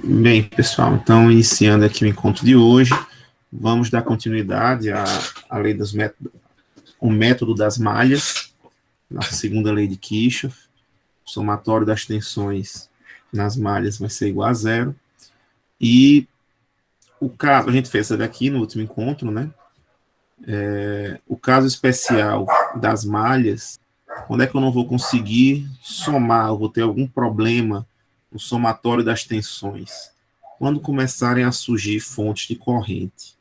Bem, pessoal, então, iniciando aqui o encontro de hoje, vamos dar continuidade à lei dos métodos, o método das malhas, nossa segunda lei de Kirchhoff. O somatório das tensões nas malhas vai ser igual a zero. E o caso, a gente fez essa daqui no último encontro, né? O caso especial das malhas, quando é que eu não vou conseguir somar, eu vou ter algum problema no somatório das tensões? Quando começarem a surgir fontes de corrente.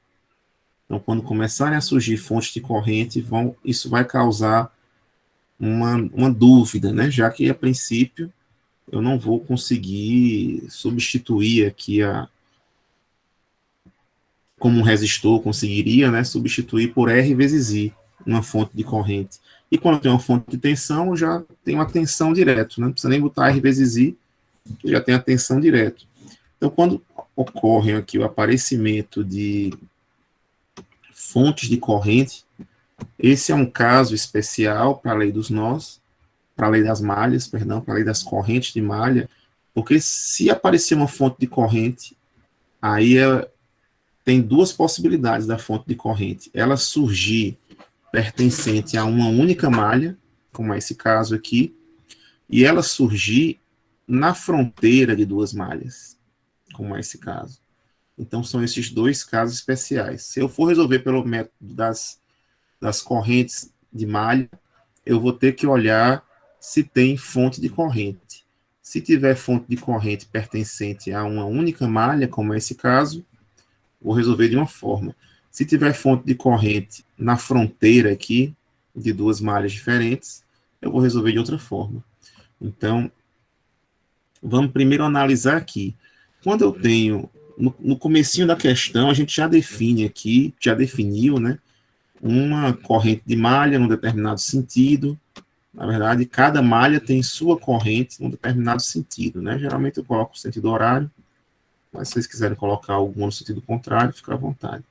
Então, quando começarem a surgir fontes de corrente, isso vai causar uma dúvida, né? Já que, a princípio, eu não vou conseguir substituir aqui como um resistor conseguiria, né? Substituir por R vezes I, uma fonte de corrente. E quando eu tenho uma fonte de tensão, eu já tenho uma tensão direto, né? Não precisa nem botar R vezes I, eu já tenho a tensão direto. Então, quando ocorre aqui o aparecimento de fontes de corrente, esse é um caso especial para a lei dos nós, para a lei das malhas, perdão, para a lei das correntes de malha, porque se aparecer uma fonte de corrente, aí tem duas possibilidades da fonte de corrente. Ela surgir pertencente a uma única malha, como é esse caso aqui, e ela surgir na fronteira de duas malhas, como é esse caso. Então, são esses dois casos especiais. Se eu for resolver pelo método das correntes de malha, eu vou ter que olhar se tem fonte de corrente. Se tiver fonte de corrente pertencente a uma única malha, como é esse caso, vou resolver de uma forma. Se tiver fonte de corrente na fronteira aqui, de duas malhas diferentes, eu vou resolver de outra forma. Então, vamos primeiro analisar aqui. Quando eu tenho, no comecinho da questão, a gente já define aqui, já definiu, né, uma corrente de malha num determinado sentido. Na verdade, cada malha tem sua corrente num determinado sentido, né? Geralmente eu coloco o sentido horário, mas se vocês quiserem colocar algum no sentido contrário, fica à vontade.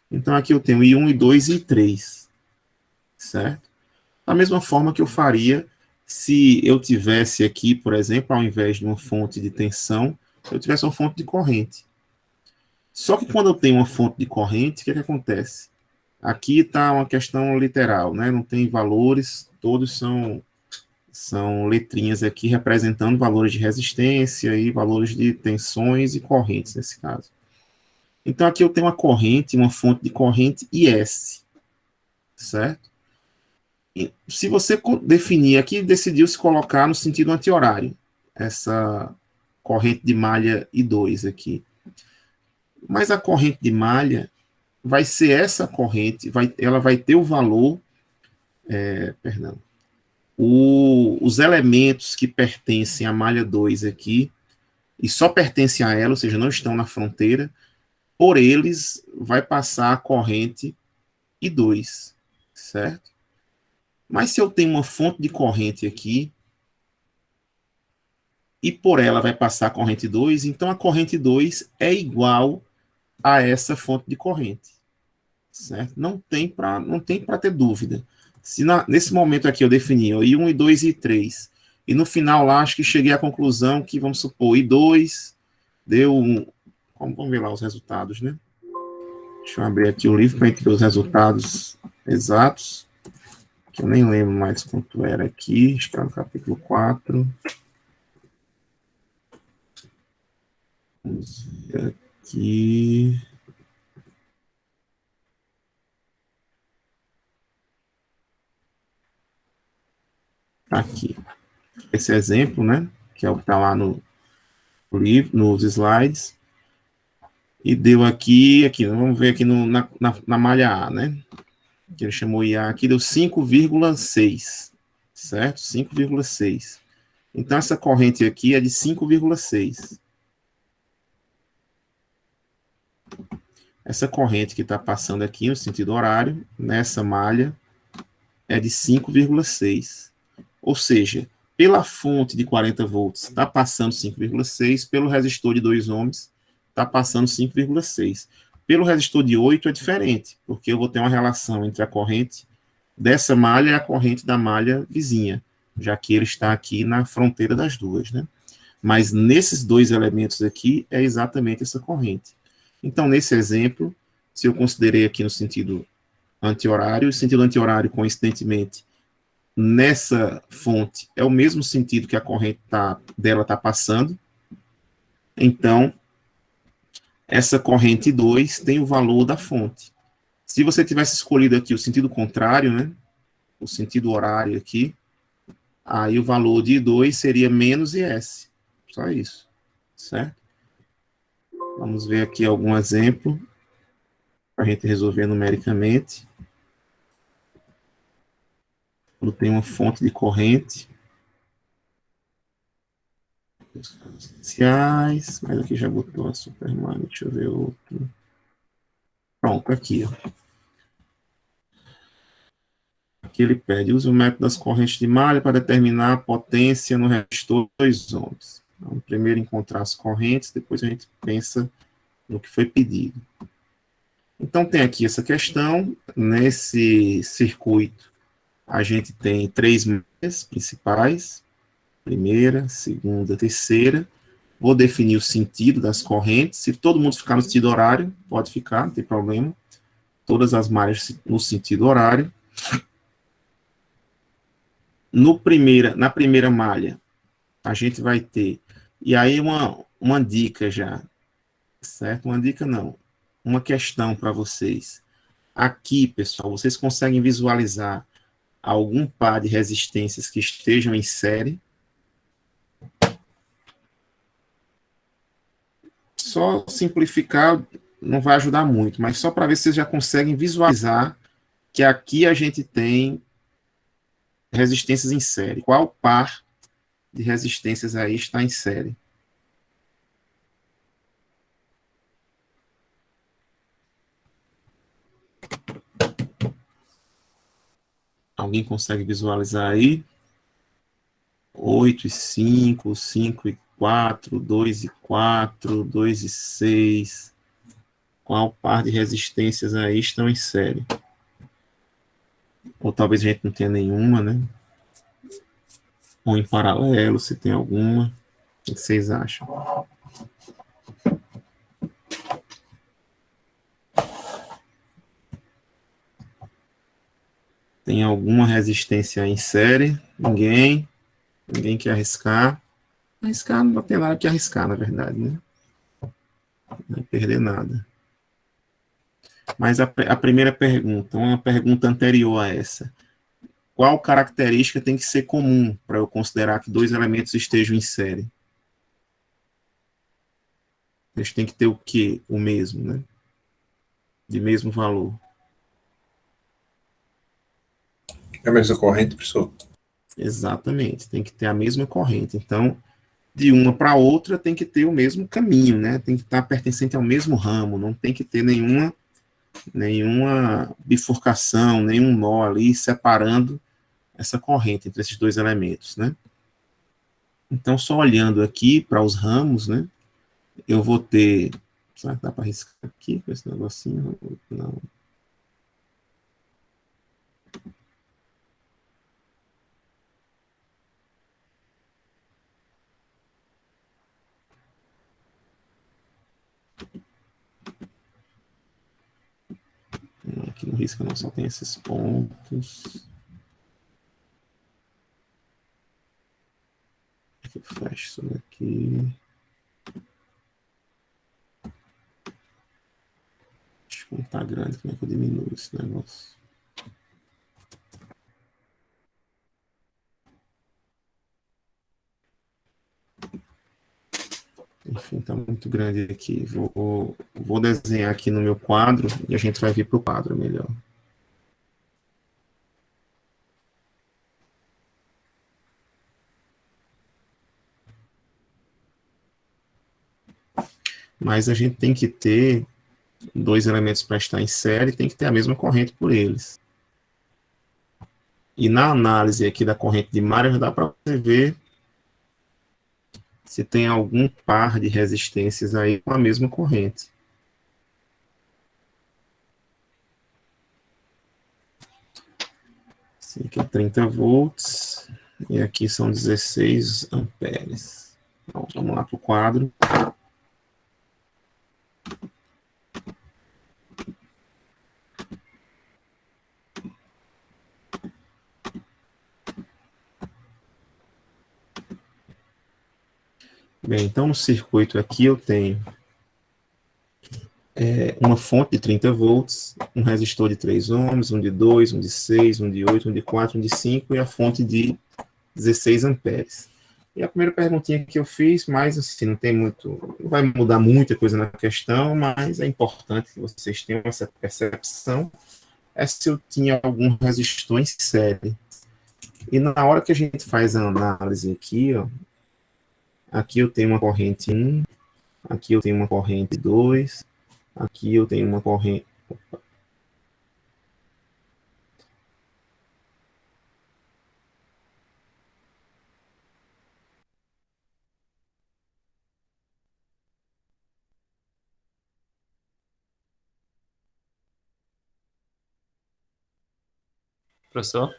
Então, aqui eu tenho I1, I2 e I3, certo? Da mesma forma que eu faria se eu tivesse aqui, por exemplo, ao invés de uma fonte de tensão, eu tivesse uma fonte de corrente. Só que quando eu tenho uma fonte de corrente, o que acontece? Aqui está uma questão literal, né? Não tem valores, todos são letrinhas aqui representando valores de resistência e valores de tensões e correntes, nesse caso. Então, aqui eu tenho uma corrente, uma fonte de corrente IS, certo? E se você definir aqui, decidiu se colocar no sentido anti-horário, essa corrente de malha I2 aqui. Mas a corrente de malha vai ser essa corrente, ela vai ter o valor, os elementos que pertencem à malha 2 aqui, e só pertencem a ela, ou seja, não estão na fronteira, por eles vai passar a corrente I2, certo? Mas se eu tenho uma fonte de corrente aqui, e por ela vai passar a corrente 2, então a corrente 2 é igual a essa fonte de corrente, certo? Não tem para ter dúvida. Se nesse momento aqui eu defini I1, I2 e I3, e no final lá acho que cheguei à conclusão que, vamos supor, I2 deu vamos ver lá os resultados, né? Deixa eu abrir aqui o livro para a gente ver os resultados exatos, que eu nem lembro mais quanto era aqui, acho que era no capítulo 4. Vamos ver aqui. Aqui. Esse exemplo, né? Que é o que está lá no livro, nos slides. E deu aqui, vamos ver aqui na malha A, né? Que ele chamou IA aqui, deu 5,6, certo? 5,6. Então, essa corrente aqui é de 5,6. Essa corrente que está passando aqui no sentido horário, nessa malha, é de 5,6. Ou seja, pela fonte de 40 volts está passando 5,6, pelo resistor de 2 ohms está passando 5,6. Pelo resistor de 8 é diferente, porque eu vou ter uma relação entre a corrente dessa malha e a corrente da malha vizinha, já que ele está aqui na fronteira das duas, né? Mas nesses dois elementos aqui é exatamente essa corrente. Então, nesse exemplo, se eu considerei aqui no sentido anti-horário, o sentido anti-horário, coincidentemente, nessa fonte é o mesmo sentido que a corrente dela está passando. Então, essa corrente 2 tem o valor da fonte. Se você tivesse escolhido aqui o sentido contrário, né, o sentido horário aqui, aí o valor de 2 seria menos IS. Só isso, certo? Vamos ver aqui algum exemplo para a gente resolver numericamente. Quando tem uma fonte de corrente, iniciais, mas aqui já botou a Superman, deixa eu ver outro. Pronto, aqui, ó. Aqui ele pede, use o método das correntes de malha para determinar a potência no resistor 2 ohms. Então, primeiro encontrar as correntes, depois a gente pensa no que foi pedido. Então tem aqui essa questão, nesse circuito a gente tem 3 malhas principais, primeira, segunda, terceira. Vou definir o sentido das correntes, se todo mundo ficar no sentido horário, pode ficar, não tem problema. Todas as malhas no sentido horário. Na primeira malha, a gente vai ter, e aí uma dica já, certo? Uma dica não, uma questão para vocês. Aqui, pessoal, vocês conseguem visualizar algum par de resistências que estejam em série? Só simplificar não vai ajudar muito, mas só para ver se vocês já conseguem visualizar que aqui a gente tem resistências em série. Qual par de resistências aí está em série? Alguém consegue visualizar aí? 8 e 5, 5 e 4, 2 e 4, 2 e 6. Qual par de resistências aí estão em série? Ou talvez a gente não tenha nenhuma, né? Ou em paralelo, se tem alguma. O que vocês acham? Tem alguma resistência em série? Ninguém? Ninguém quer arriscar? Arriscar não tem nada que arriscar, na verdade, né? Não vai perder nada. Mas a primeira pergunta, uma pergunta anterior a essa. Qual característica tem que ser comum para eu considerar que dois elementos estejam em série? Eles têm que ter o quê? O mesmo, né? De mesmo valor. É a mesma corrente, professor? Exatamente, tem que ter a mesma corrente. Então, de uma para outra tem que ter o mesmo caminho, né? Tem que estar pertencente ao mesmo ramo, não tem que ter nenhuma bifurcação, nenhum nó ali separando essa corrente entre esses dois elementos, né? Então, só olhando aqui para os ramos, né? Eu vou ter. Será que dá para riscar aqui com esse negocinho? Não. Aqui no risco não só tem esses pontos. Eu fecho isso daqui. Acho que não tá grande, como é que eu diminuo esse negócio? Enfim, tá muito grande aqui. Vou desenhar aqui no meu quadro e a gente vai vir para o quadro melhor. Mas a gente tem que ter dois elementos para estar em série, tem que ter a mesma corrente por eles. E na análise aqui da corrente de Mayer, dá para você ver se tem algum par de resistências aí com a mesma corrente. Assim, aqui é 30 volts e aqui são 16 amperes. Então, vamos lá para o quadro. Bem, então no circuito aqui eu tenho uma fonte de 30 volts, um resistor de 3 ohms, um de 2, um de 6, um de 8, um de 4, um de 5 e a fonte de 16 amperes. E a primeira perguntinha que eu fiz, mas assim, não tem muito, não vai mudar muita coisa na questão, mas é importante que vocês tenham essa percepção, é se eu tinha algum resistor em série. E na hora que a gente faz a análise aqui, ó, aqui eu tenho uma corrente 1, aqui eu tenho uma corrente 2, aqui eu tenho uma corrente. Opa. Professor?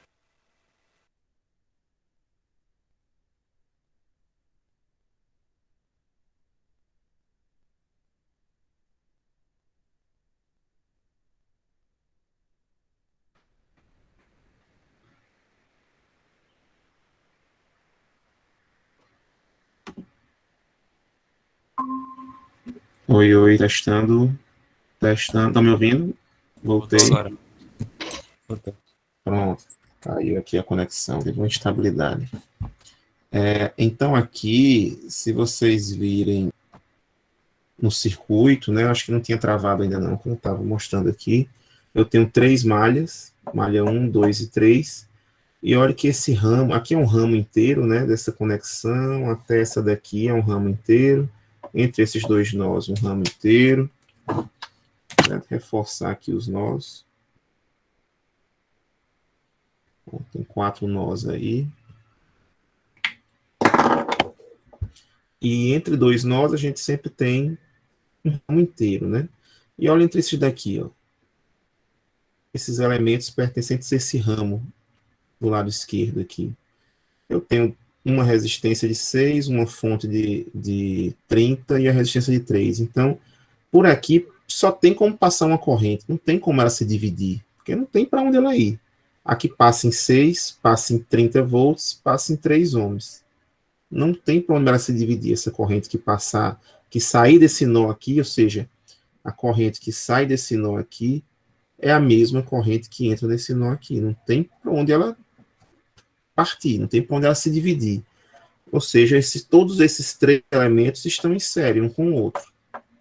Oi, oi, testando, testando. Tá me ouvindo? Voltei. Voltou agora. Voltou. Pronto. Caiu aqui a conexão, teve uma instabilidade. Então aqui, se vocês virem no circuito, né? Eu acho que não tinha travado ainda não, como eu estava mostrando aqui. Eu tenho 3 malhas, malha 1, 2 e 3. E olha que esse ramo, aqui é um ramo inteiro, né? Dessa conexão, até essa daqui é um ramo inteiro. Entre esses dois nós, um ramo inteiro. Vou reforçar aqui os nós. Bom, tem 4 nós aí. E entre dois nós a gente sempre tem um ramo inteiro, né? E olha entre esses daqui, ó. Esses elementos pertencentes a esse ramo do lado esquerdo aqui. Eu tenho uma resistência de 6, uma fonte de 30 e a resistência de 3. Então, por aqui só tem como passar uma corrente, não tem como ela se dividir, porque não tem para onde ela ir. Aqui passa em 6, passa em 30 volts, passa em 3 ohms. Não tem para onde ela se dividir, essa corrente que passar, que sair desse nó aqui, ou seja, a corrente que sai desse nó aqui é a mesma corrente que entra nesse nó aqui. Não tem para onde ela partir, não tem para onde ela se dividir. Ou seja, todos esses 3 elementos estão em série, um com o outro,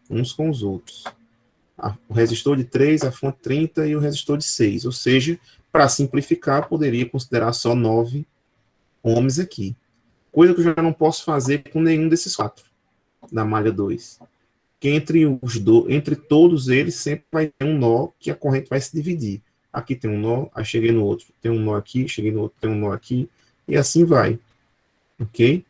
uns com os outros. O resistor de 3, a fonte 30 e o resistor de 6. Ou seja, para simplificar, poderia considerar só 9 ohms aqui. Coisa que eu já não posso fazer com nenhum desses 4 da malha 2. Que entre todos eles sempre vai ter um nó que a corrente vai se dividir. Aqui tem um nó, aí cheguei no outro, tem um nó aqui, cheguei no outro, tem um nó aqui, e assim vai. Ok?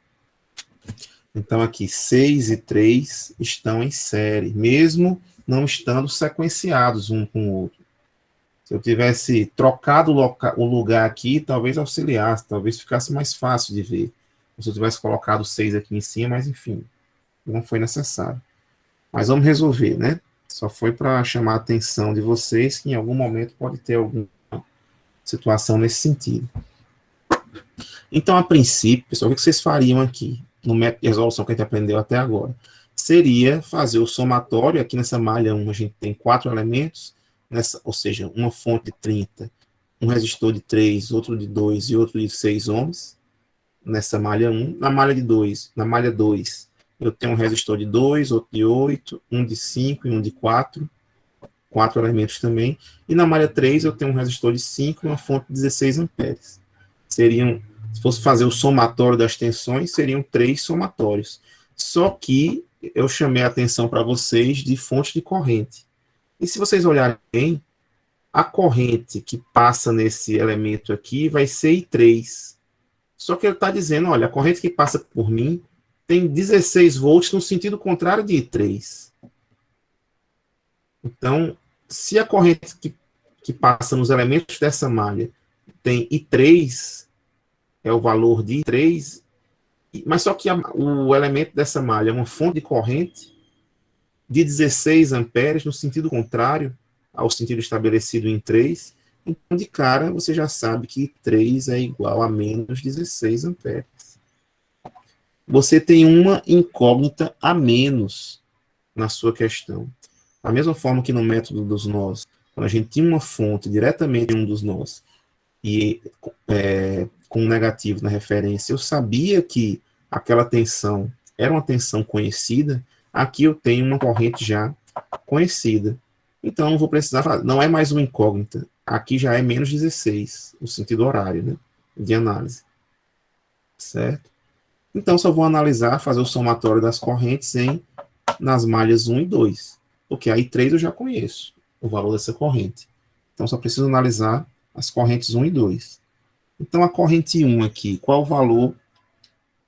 Então aqui 6 e 3 estão em série, mesmo não estando sequenciados um com o outro. Se eu tivesse trocado o lugar aqui, talvez auxiliasse, talvez ficasse mais fácil de ver. Se eu tivesse colocado 6 aqui em cima, mas enfim, não foi necessário. Mas vamos resolver, né? Só foi para chamar a atenção de vocês que em algum momento pode ter alguma situação nesse sentido. Então, a princípio, pessoal, o que vocês fariam aqui, no método de resolução que a gente aprendeu até agora? Seria fazer o somatório, aqui nessa malha 1 a gente tem 4 elementos, ou seja, uma fonte de 30, um resistor de 3, outro de 2 e outro de 6 ohms, nessa malha 1. Na malha 2, eu tenho um resistor de 2, outro de 8, um de 5 e um de 4 elementos também. E na malha 3 eu tenho um resistor de 5 e uma fonte de 16 amperes. Se fosse fazer o somatório das tensões, seriam 3 somatórios. Só que eu chamei a atenção para vocês de fonte de corrente. E se vocês olharem bem, a corrente que passa nesse elemento aqui vai ser I3. Só que ele está dizendo, olha, a corrente que passa por mim tem 16 volts no sentido contrário de I3. Então, se a corrente que passa nos elementos dessa malha tem I3, é o valor de I3, Mas só que o elemento dessa malha é uma fonte de corrente de 16 amperes no sentido contrário ao sentido estabelecido em 3. Então, de cara, você já sabe que 3 é igual a menos 16 amperes. Você tem uma incógnita a menos na sua questão. Da mesma forma que no método dos nós, quando a gente tinha uma fonte diretamente em um dos nós e com um negativo na referência, eu sabia que aquela tensão era uma tensão conhecida. Aqui eu tenho uma corrente já conhecida. Então, não vou precisar falar. Não é mais uma incógnita. Aqui já é menos 16, no sentido horário, né, de análise. Certo? Então, só vou analisar, fazer o somatório das correntes nas malhas 1 e 2. Porque aí 3 eu já conheço, o valor dessa corrente. Então, só preciso analisar as correntes 1 e 2. Então, a corrente 1 aqui, qual valor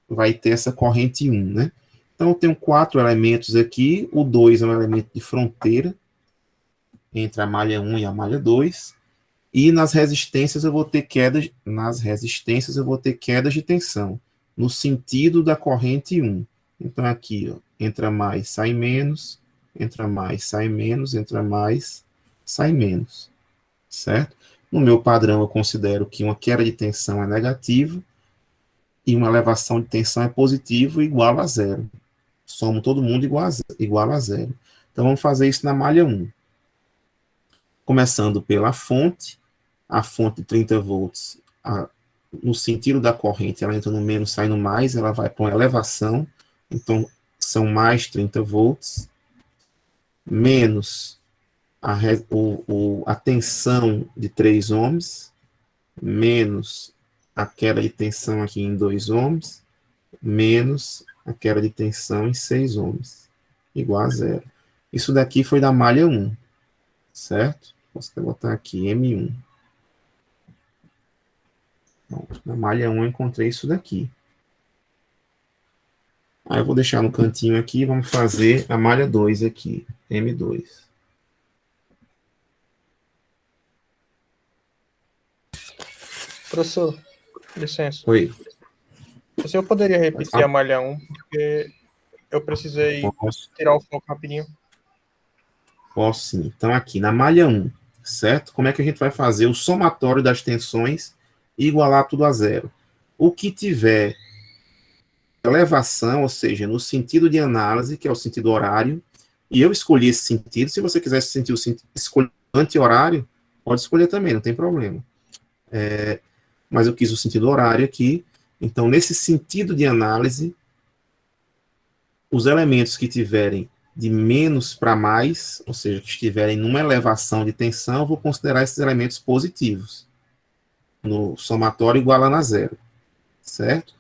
vai ter essa corrente 1, né? Então, eu tenho 4 elementos aqui. O 2 é um elemento de fronteira entre a malha 1 e a malha 2. E nas resistências eu vou ter quedas de tensão, no sentido da corrente 1. Então, aqui, ó, entra mais, sai menos, entra mais, sai menos, entra mais, sai menos. Certo? No meu padrão, eu considero que uma queda de tensão é negativa e uma elevação de tensão é positivo, igual a zero. Somo todo mundo igual a zero. Então, vamos fazer isso na malha 1. Começando pela fonte, a fonte de 30 volts, no sentido da corrente, ela entra no menos, sai no mais, ela vai para uma elevação, então são mais 30 volts, menos a tensão de 3 ohms, menos a queda de tensão aqui em 2 ohms, menos a queda de tensão em 6 ohms, igual a zero. Isso daqui foi da malha 1, certo? Posso até botar aqui, M1. Pronto, na malha 1 eu encontrei isso daqui. Aí eu vou deixar no cantinho aqui, vamos fazer a malha 2 aqui, M2. Professor, licença. Oi. O senhor poderia repetir a malha 1, porque eu precisei tirar o foco rapidinho. Posso sim. Então, aqui, na malha 1, certo? Como é que a gente vai fazer o somatório das tensões e igualar tudo a zero? O que tiver elevação, ou seja, no sentido de análise, que é o sentido horário, e eu escolhi esse sentido, se você quiser escolher anti-horário, pode escolher também, não tem problema. Mas eu quis o sentido horário aqui. Então, nesse sentido de análise, os elementos que tiverem de menos para mais, ou seja, que estiverem numa elevação de tensão, eu vou considerar esses elementos positivos. No somatório igualando a zero. Certo?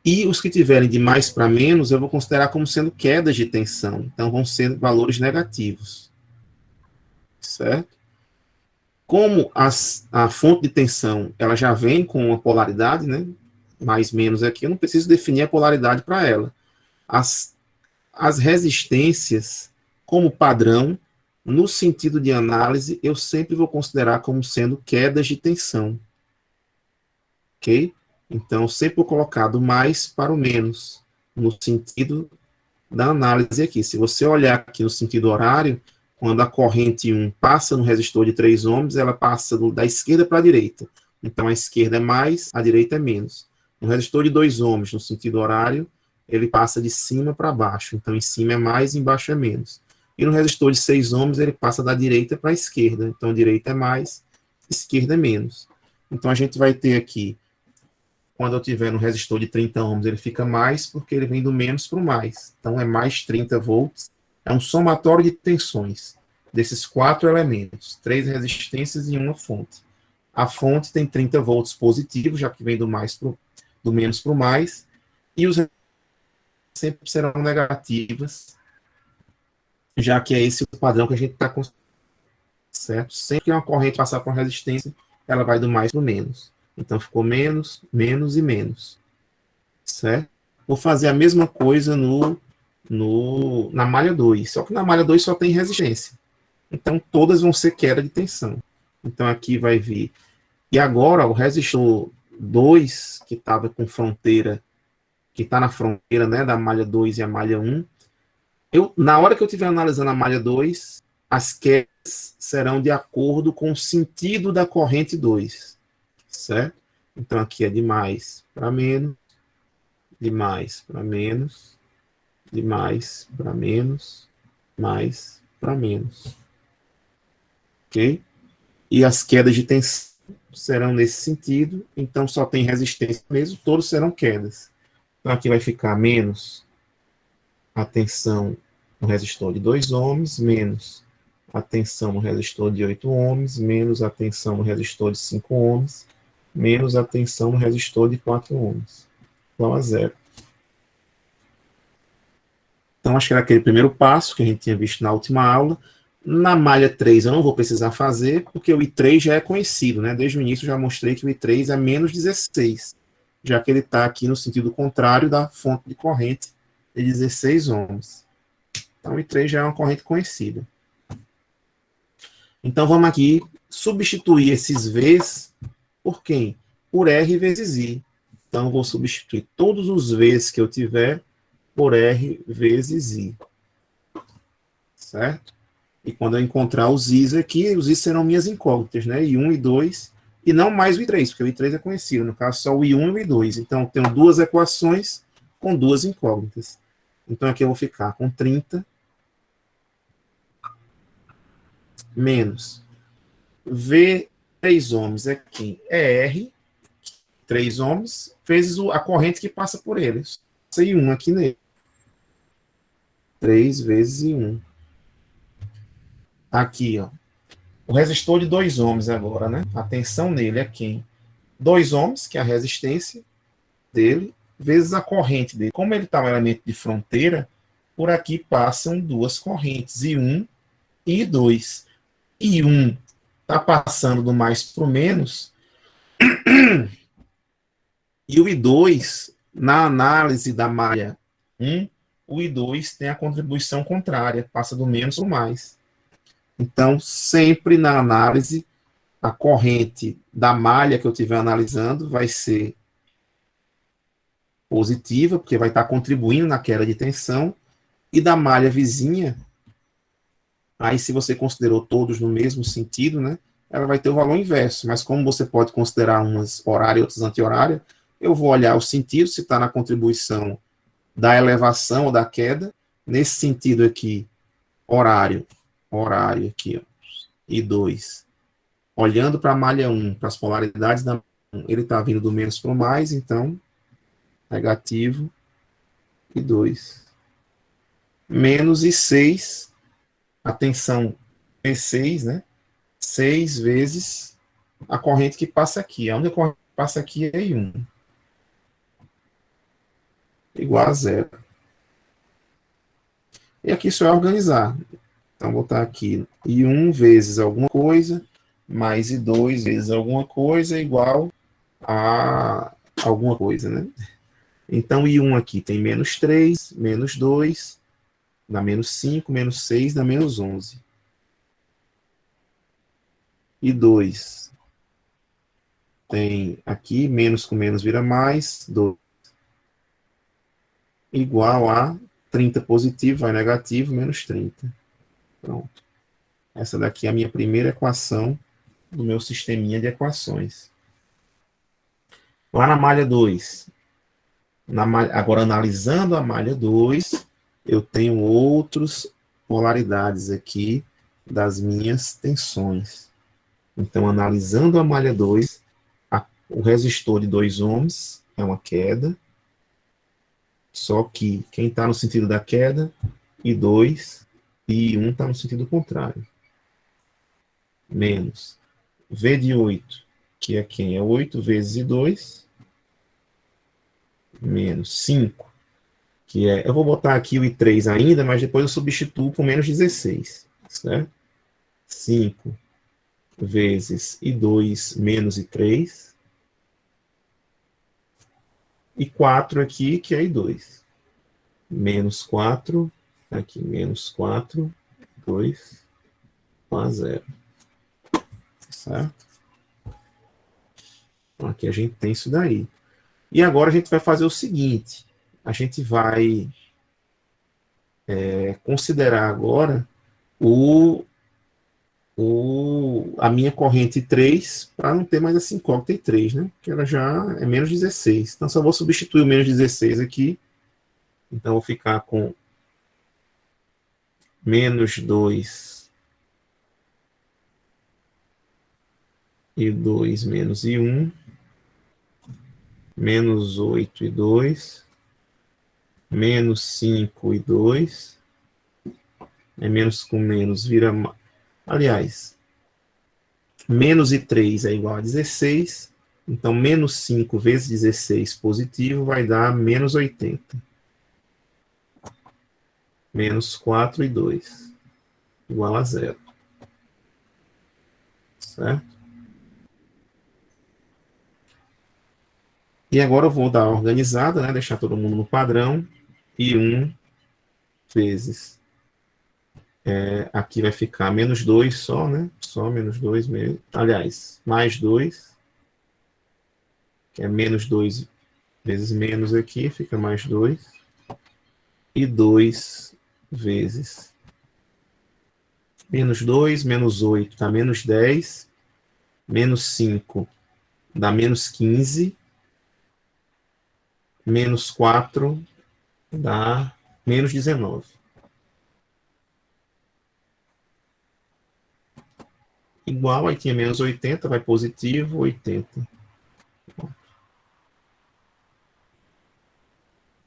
E os que tiverem de mais para menos, eu vou considerar como sendo quedas de tensão. Então, vão ser valores negativos. Certo? Como a fonte de tensão ela já vem com uma polaridade, né? Mais menos aqui, eu não preciso definir a polaridade para ela. As resistências, como padrão, no sentido de análise, eu sempre vou considerar como sendo quedas de tensão. Ok? Então, sempre vou colocar do mais para o menos, no sentido da análise aqui. Se você olhar aqui no sentido horário, quando a corrente 1 passa no resistor de 3 ohms, ela passa da esquerda para a direita. Então, a esquerda é mais, a direita é menos. No resistor de 2 ohms, no sentido horário, ele passa de cima para baixo. Então, em cima é mais, embaixo é menos. E no resistor de 6 ohms, ele passa da direita para a esquerda. Então, direita é mais, esquerda é menos. Então, a gente vai ter aqui, quando eu tiver no resistor de 30 ohms, ele fica mais, porque ele vem do menos para o mais. Então, é mais 30 volts. É um somatório de tensões desses 4 elementos, 3 resistências e uma fonte. A fonte tem 30 volts positivos, já que vem do menos para o mais, e os sempre serão negativas, já que é esse o padrão que a gente está com, certo? Sempre que uma corrente passar por uma resistência, ela vai do mais para o menos. Então, ficou menos, menos e menos. Certo? Vou fazer a mesma coisa na malha 2. Só que na malha 2 só tem resistência. Então, todas vão ser queda de tensão. Então, aqui vai vir. E agora, o resistor 2, que estava com fronteira que está na fronteira, né, da malha 2 e a malha 1, na hora que eu estiver analisando a malha 2, as quedas serão de acordo com o sentido da corrente 2, certo? Então, aqui é de mais para menos, de mais para menos, de mais para menos, mais para menos. Ok? E as quedas de tensão serão nesse sentido, então só tem resistência mesmo, todos serão quedas. Então, aqui vai ficar menos a tensão no resistor de 2 ohms, menos a tensão no resistor de 8 ohms, menos a tensão no resistor de 5 ohms, menos a tensão no resistor de 4 ohms, igual a zero. Então, acho que era aquele primeiro passo que a gente tinha visto na última aula. Na malha 3 eu não vou precisar fazer, porque o I3 já é conhecido, né? Desde o início eu já mostrei que o I3 é menos 16, já que ele está aqui no sentido contrário da fonte de corrente de 16 ohms. Então, o I3 já é uma corrente conhecida. Então, vamos aqui substituir esses V's por quem? Por R vezes I. Então, vou substituir todos os V's que eu tiver por R vezes I. Certo? E quando eu encontrar os I's aqui, os I's serão minhas incógnitas, né? I1 e 2, e não mais o I3, porque o I3 é conhecido, no caso só o I1 e o I2. Então, eu tenho duas equações com duas incógnitas. Então, aqui eu vou ficar com 30 menos V 3 ohms é quem? É R, 3 ohms, vezes a corrente que passa por ele. I1 aqui nele. 3 vezes I1. Aqui, ó. O resistor de 2 ohms agora, né? A tensão nele é quem? 2 ohms, que é a resistência dele, vezes a corrente dele. Como ele está um elemento de fronteira, por aqui passam duas correntes, I1 e I2. I1 está passando do mais para o menos, e o I2, na análise da malha 1, o I2 tem a contribuição contrária, passa do menos para o mais. Então, sempre na análise, a corrente da malha que eu estiver analisando vai ser positiva, porque vai estar contribuindo na queda de tensão, e da malha vizinha, aí se você considerou todos no mesmo sentido, né, ela vai ter o valor inverso, mas como você pode considerar umas horária e outras anti-horária, eu vou olhar o sentido, se está na contribuição da elevação ou da queda, nesse sentido aqui, horário aqui, ó, e 2. Olhando para a malha 1, para as polaridades da malha 1, ele está vindo do menos para o mais, então, negativo e 2. Menos e 6, a tensão é 6, né? 6 vezes a corrente que passa aqui. A única corrente que passa aqui é I1. Igual a zero. E aqui só é organizar. Então, vou botar aqui I1 vezes alguma coisa, mais I2 vezes alguma coisa, igual a alguma coisa, né? Então, I1 aqui tem menos 3, menos 2, dá menos 5, menos 6, dá menos 11. I2 tem aqui, menos com menos vira mais, 2. Igual a 30 positivo, vai negativo, menos 30. Pronto. Essa daqui é a minha primeira equação do meu sisteminha de equações. Lá na malha 2, agora analisando a malha 2, eu tenho outras polaridades aqui das minhas tensões. Então, analisando a malha 2, o resistor de 2 ohms é uma queda, só que quem está no sentido da queda, I2 e I1 está no sentido contrário. Menos V de 8, que é quem? É 8 vezes I2, menos 5, que é... Eu vou botar aqui o I3 ainda, mas depois eu substituo por menos 16, certo? 5 vezes I2 menos I3, e 4 aqui, que é I2. Menos 4, aqui, menos 4, 2, 1 a 0. Certo? Então, aqui a gente tem isso daí. E agora a gente vai fazer o seguinte. a gente vai considerar agora a minha corrente 3, para não ter mais essa incógnita em 3, né? Que ela já é menos 16. Então, só vou substituir o menos 16 aqui. Então, vou ficar com menos 2 e 2 menos e 1, menos 8 e 2, menos 5 e 2, menos com menos vira... Aliás, menos e 3 é igual a 16, então menos 5 vezes 16 positivo vai dar menos 80. Menos 4 e 2, igual a 0. Certo? E agora eu vou dar uma organizada, né? Deixar todo mundo no padrão. E 1 vezes. Aqui vai ficar menos 2 só, né? Só menos 2 mesmo. Aliás, mais 2. Que é menos 2 vezes menos aqui, fica mais 2. E 2 vezes menos 2, menos 8 dá menos 10. Menos 5 dá menos 15. Menos 4 dá menos 19. Igual, aí tinha menos 80, vai positivo, 80.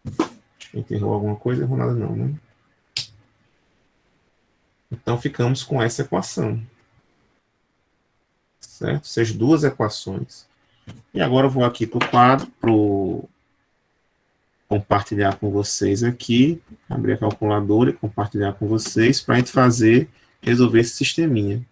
Acho que errou alguma coisa, errou nada não, né? Então, ficamos com essa equação. Certo? Essas duas equações. E agora eu vou aqui para o quadro, para compartilhar com vocês aqui, abrir a calculadora e compartilhar com vocês, para a gente resolver esse sisteminha.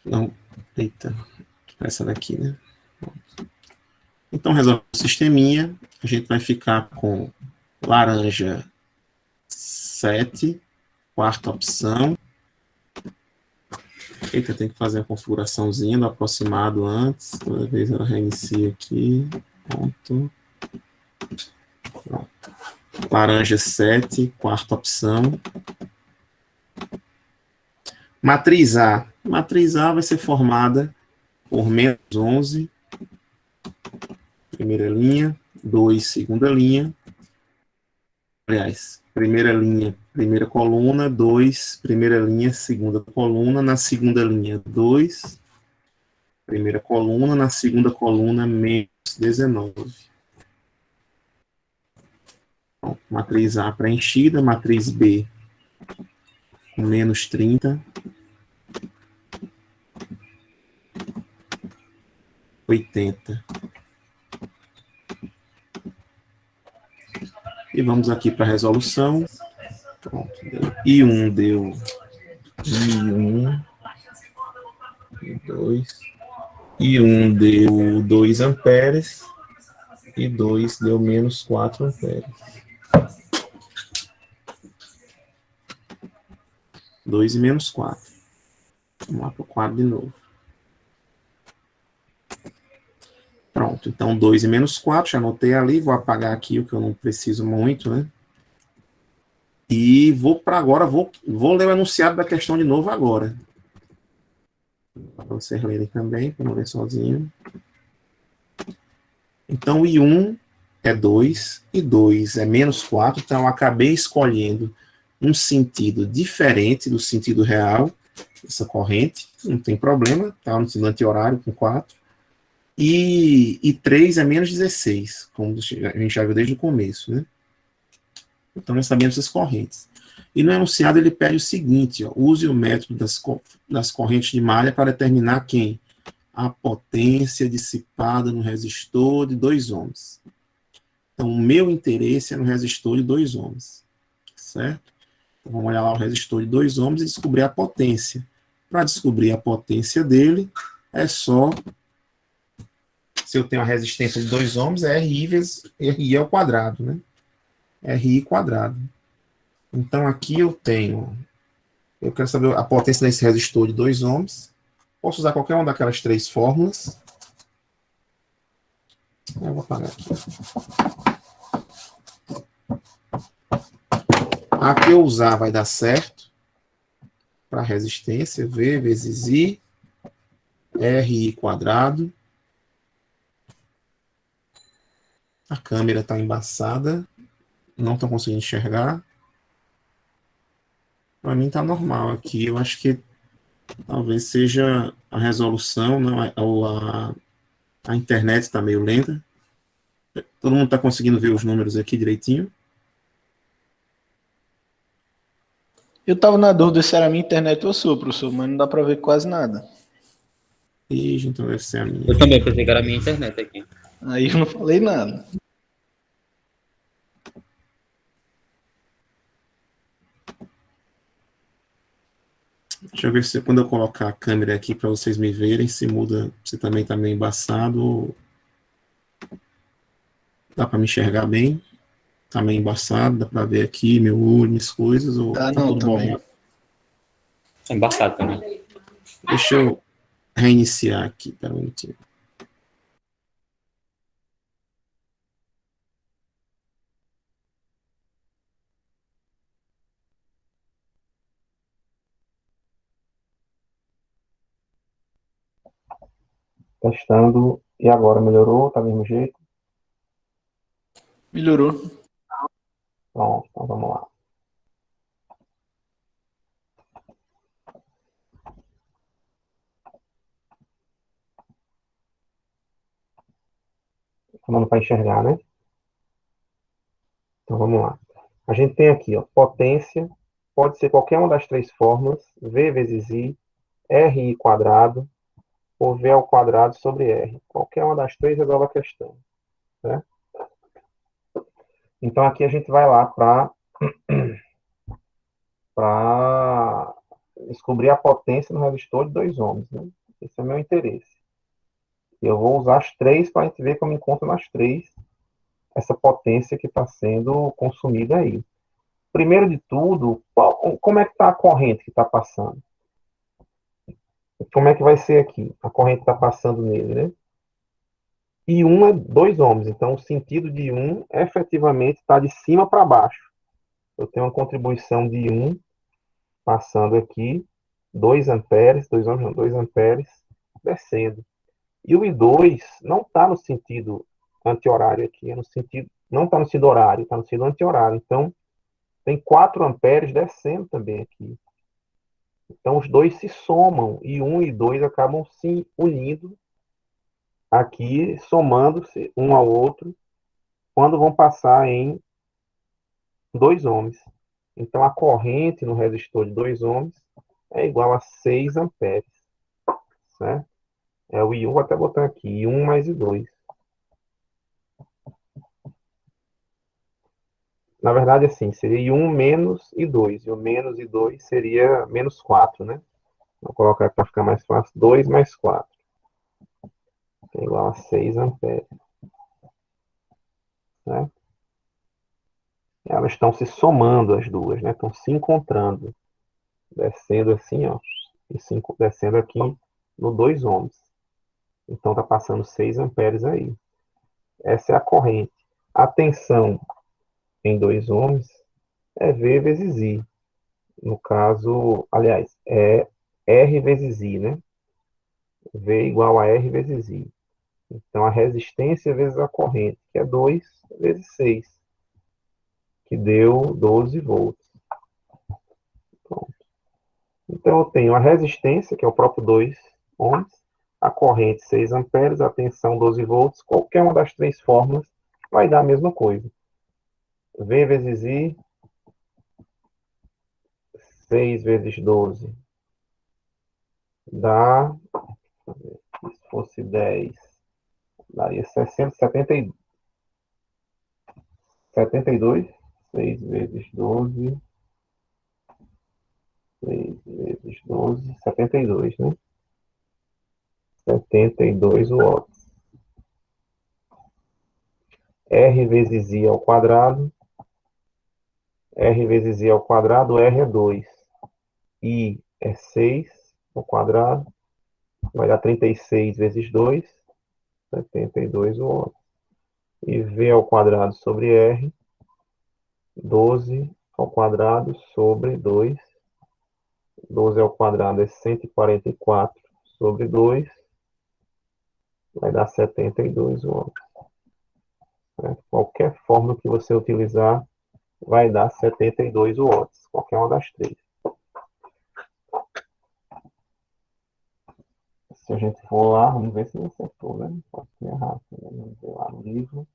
Não, eita, essa daqui, né? Então, resolve o sisteminha, a gente vai ficar com laranja 7, quarta opção. Eita, tem que fazer a configuraçãozinha do aproximado antes, toda vez ela reinicia aqui, pronto. Laranja 7, quarta opção. Matriz A. Matriz A vai ser formada por menos 11, primeira linha, 2, segunda linha. Aliás, primeira linha, primeira coluna, 2, primeira linha, segunda coluna. Na segunda linha, 2, primeira coluna. Na segunda coluna, menos 19. Então, matriz A preenchida, matriz B com menos 30. 80. E vamos aqui para a resolução. Pronto, I1 deu I1, I1 deu 2 amperes, e 2 deu menos 4 amperes. 2 e menos 4. Vamos lá para o quadro de novo. Pronto, então 2 e menos 4, já anotei ali, vou apagar aqui o que eu não preciso muito, né? E vou para agora, vou ler o enunciado da questão de novo agora. Para vocês lerem também, para não ler sozinho. Então, I1 é 2, e 2 é menos 4, então eu acabei escolhendo um sentido diferente do sentido real, essa corrente, não tem problema, tá no sentido anti-horário com 4. E 3 é menos 16, como a gente já viu desde o começo, né? Então, nós sabemos essas correntes. E no enunciado ele pede o seguinte, ó, use o método das correntes de malha para determinar quem? A potência dissipada no resistor de 2 ohms. Então, o meu interesse é no resistor de 2 ohms. certo? Então, vamos olhar lá o resistor de 2 ohms e descobrir a potência. Para descobrir a potência dele, é só, se eu tenho a resistência de 2 ohms, é RI vezes RI ao quadrado, né? RI quadrado. Então, aqui eu quero saber a potência desse resistor de 2 ohms. Posso usar qualquer uma daquelas 3 fórmulas. Eu vou apagar aqui. A que eu usar vai dar certo. Para resistência, V vezes I, RI quadrado. A câmera está embaçada. Não estou conseguindo enxergar. Para mim está normal aqui. Eu acho que talvez seja a resolução, não, ou a internet está meio lenta. Todo mundo está conseguindo ver os números aqui direitinho? Eu tava na dúvida se era a minha internet ou a sua, professor, mas não dá para ver quase nada. Ixi, então deve ser a minha. Eu também pensei que era a minha internet aqui. Aí eu não falei nada. Deixa eu ver se quando eu colocar a câmera aqui para vocês me verem, se muda, se também está meio embaçado, ou dá para me enxergar bem. Está meio embaçado, dá para ver aqui meu olho, minhas coisas, ou Tá, tá não, tudo também. borrado. É embaçado também. Deixa eu reiniciar aqui, pera um minutinho. Testando, e agora melhorou? Tá do mesmo jeito? Melhorou. Pronto, então vamos lá. Tomando para enxergar, né? Então vamos lá. A gente tem aqui, ó, potência, pode ser qualquer uma das 3 fórmulas, V vezes I, RI quadrado, ou V ao quadrado sobre R. Qualquer uma das 3 resolve a questão. Né? Então aqui a gente vai lá para descobrir a potência no resistor de 2 ohms. Né? Esse é o meu interesse. Eu vou usar as 3 para a gente ver como encontra nas 3 essa potência que está sendo consumida aí. Primeiro de tudo, como é que está a corrente que está passando? Como é que vai ser aqui? A corrente está passando nele, né? E 1 é 2 ohms, então o sentido de 1 efetivamente está de cima para baixo. Eu tenho uma contribuição de 1 passando aqui, 2 amperes, 2 ohms não, 2 amperes, descendo. E o I2 não está no sentido anti-horário aqui, não está no sentido horário, está no sentido anti-horário. Então, tem 4 amperes descendo também aqui. Então, os dois se somam, e 1 e 2 acabam se unindo aqui, somando-se um ao outro, quando vão passar em 2 ohms. Então, a corrente no resistor de 2 ohms é igual a 6 amperes. Certo? É o I1, vou até botar aqui, I1 mais I2. Na verdade, assim, seria I1 menos I2. E o menos I2 seria menos 4, né? Vou colocar para ficar mais fácil. 2 mais 4. É igual a 6 amperes. Né? Elas estão se somando as duas, né? Estão se encontrando. Descendo assim, ó. E descendo aqui no 2 ohms. Então, está passando 6 amperes aí. Essa é a corrente. A tensão em 2 ohms é V vezes I. No caso, aliás, é R vezes I, né? V igual a R vezes I. Então, a resistência vezes a corrente, que é 2 vezes 6, que deu 12 volts. Pronto. Então, eu tenho a resistência, que é o próprio 2 ohms, a corrente 6 amperes, a tensão 12 volts. Qualquer uma das 3 fórmulas vai dar a mesma coisa. V vezes I, 6 vezes 12, dá, se fosse 10, daria 60, 72. 6 vezes 12. 6 vezes 12, 72, né? 72 watts. R vezes I ao quadrado. R vezes I ao quadrado, R é 2. I é 6 ao quadrado. Vai dar 36 vezes 2, 72 watts. E V ao quadrado sobre R, 12 ao quadrado sobre 2. 12 ao quadrado é 144 sobre 2. Vai dar 72 watts. Qualquer fórmula que você utilizar vai dar 72 watts. Qualquer uma das três. Se a gente for lá, vamos ver se acertou, né? Pode ter errado. Vamos ver lá no livro.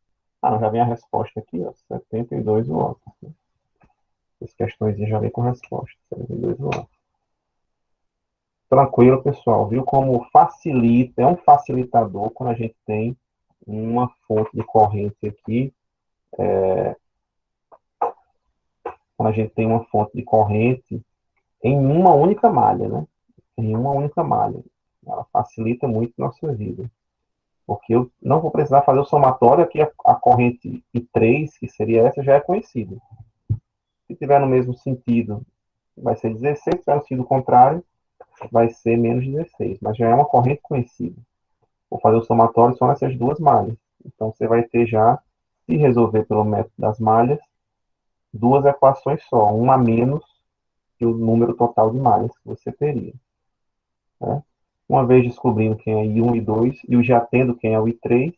Não, já vem a resposta aqui, ó. 72 watts. Né? As questões já vem com resposta. 72 watts. Tranquilo, pessoal. Viu como facilita, é um facilitador quando a gente tem uma fonte de corrente aqui. Quando a gente tem uma fonte de corrente em uma única malha, né? Em uma única malha. Ela facilita muito a nossa vida. Porque eu não vou precisar fazer o somatório, aqui a corrente I3, que seria essa, já é conhecida. Se tiver no mesmo sentido, vai ser 16, se tiver no sentido contrário, vai ser menos 16, mas já é uma corrente conhecida. Vou fazer o somatório só nessas duas malhas. Então, você vai ter já, se resolver pelo método das malhas, duas equações só, uma a menos que o número total de malhas que você teria. Né? Uma vez descobrindo quem é I1 e I2, e já tendo quem é o I3,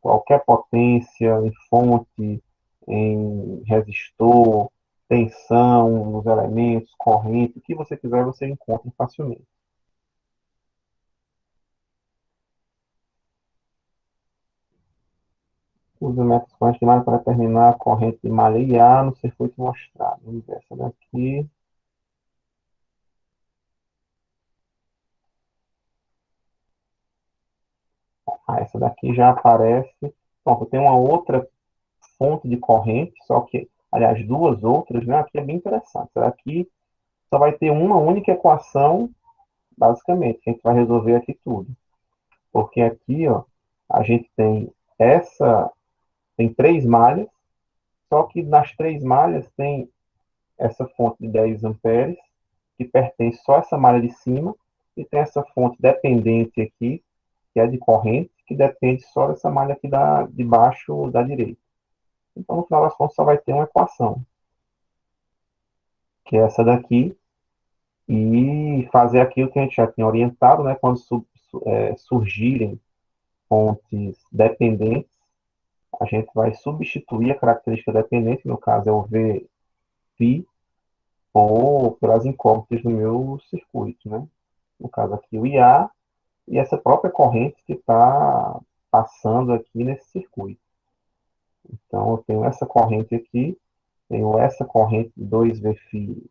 qualquer potência em fonte, em resistor, tensão nos elementos, corrente, o que você quiser, você encontra facilmente. Use o método quantimário para determinar a corrente de malha IA no circuito mostrado. Vamos ver essa daqui. Essa daqui já aparece. Bom, tem uma outra fonte de corrente, só que, aliás, duas outras, né? Aqui é bem interessante. Essa daqui só vai ter uma única equação, basicamente, que a gente vai resolver aqui tudo. Porque aqui, ó, a gente tem tem três malhas, só que nas três malhas tem essa fonte de 10 amperes, que pertence só a essa malha de cima, e tem essa fonte dependente aqui, que é de corrente, que depende só dessa malha aqui de baixo da direita. Então, no final das contas, só vai ter uma equação, que é essa daqui, e fazer aquilo que a gente já tinha orientado, né, quando surgirem fontes dependentes, a gente vai substituir a característica dependente, no caso é o Vφ, pelas incógnitas do meu circuito, né? No caso aqui o IA, e essa própria corrente que está passando aqui nesse circuito. Então, eu tenho essa corrente aqui, tenho essa corrente de 2Vφ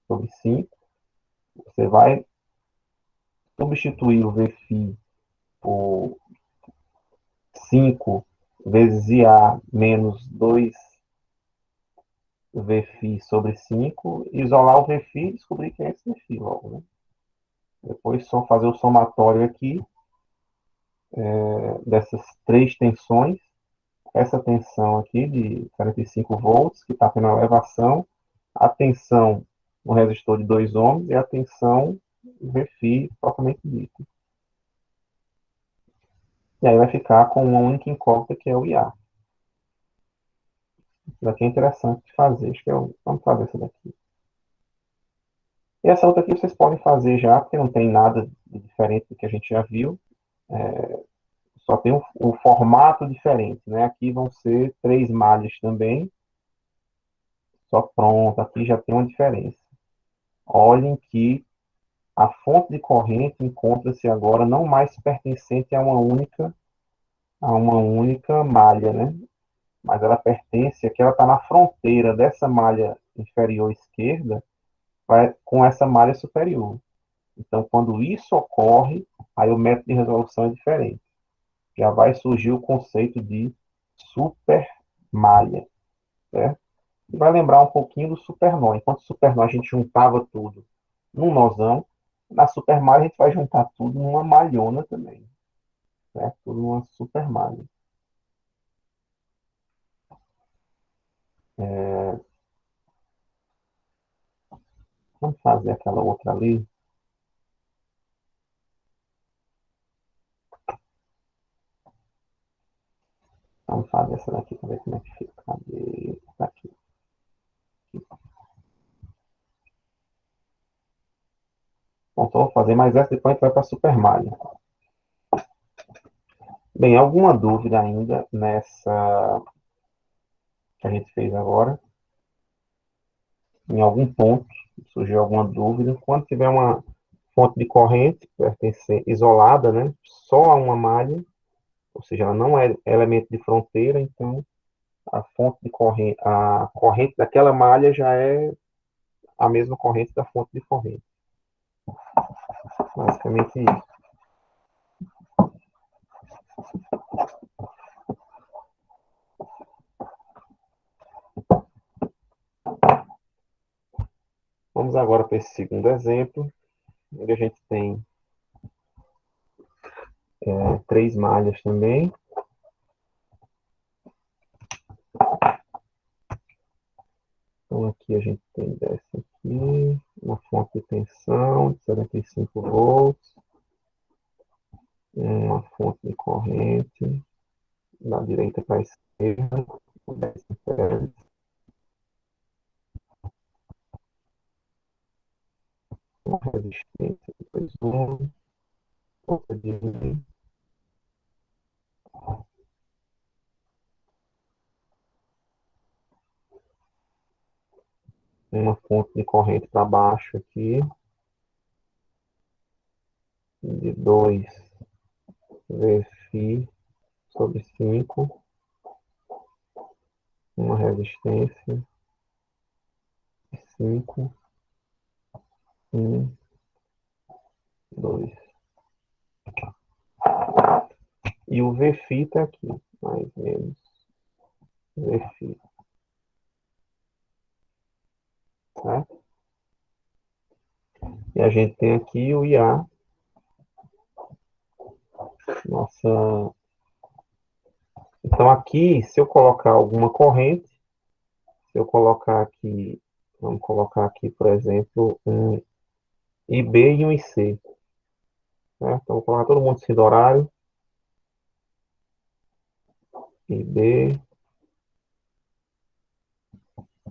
sobre 5. Você vai substituir o Vφ por 5 vezes IA menos 2Vφ sobre 5, isolar o Vφ e descobrir que é esse Vφ logo, né? Depois só fazer o somatório aqui dessas três tensões. Essa tensão aqui de 45 volts, que está tendo uma elevação, a tensão no resistor de 2 ohms e a tensão Vφ propriamente dito. E aí vai ficar com uma única incógnita, que é o IA. Isso daqui é interessante de fazer. Acho que vamos fazer essa daqui. E essa outra aqui vocês podem fazer já, porque não tem nada de diferente do que a gente já viu. Só tem o formato diferente, né? Aqui vão ser 3 malhas também. Só pronto, aqui já tem uma diferença. Olhem que a fonte de corrente encontra-se agora não mais pertencente a uma única malha, né? Mas ela pertence, aqui ela está na fronteira dessa malha inferior esquerda com essa malha superior. Então, quando isso ocorre, aí o método de resolução é diferente. Já vai surgir o conceito de supermalha, certo? E vai lembrar um pouquinho do supernó. Enquanto o supernó a gente juntava tudo num nozão, na supermalha a gente vai juntar tudo numa malhona também, certo? Tudo numa supermalha. Vamos fazer aquela outra ali. Vamos fazer essa daqui para ver como é que fica. Cadê? Tá aqui. Bom, então vou fazer mais essa, depois a gente vai para a supermalha. Bem, alguma dúvida ainda nessa que a gente fez agora? Em algum ponto surgiu alguma dúvida? Quando tiver uma fonte de corrente pertencer isolada, né, só a uma malha, ou seja, ela não é elemento de fronteira, então a corrente daquela malha já é a mesma corrente da fonte de corrente. Basicamente isso. Vamos agora para esse segundo exemplo, onde a gente tem três malhas também. Então, aqui a gente tem dessa aqui, uma fonte de tensão de 75 volts, uma fonte de corrente da direita para a esquerda, 10 amperes, uma resistência de 2 ohms, outra de 1, uma fonte de corrente para baixo aqui, de 2 Vφ sobre 5, uma resistência de 5, 1, 2. E o Vφ está aqui, mais ou menos. Vφ. Certo? E a gente tem aqui o IA, nossa. Então aqui, se eu colocar alguma corrente, se eu colocar aqui, vamos colocar aqui, por exemplo, um IB e um IC. Certo? Então vou colocar todo mundo seguindo horário. IB,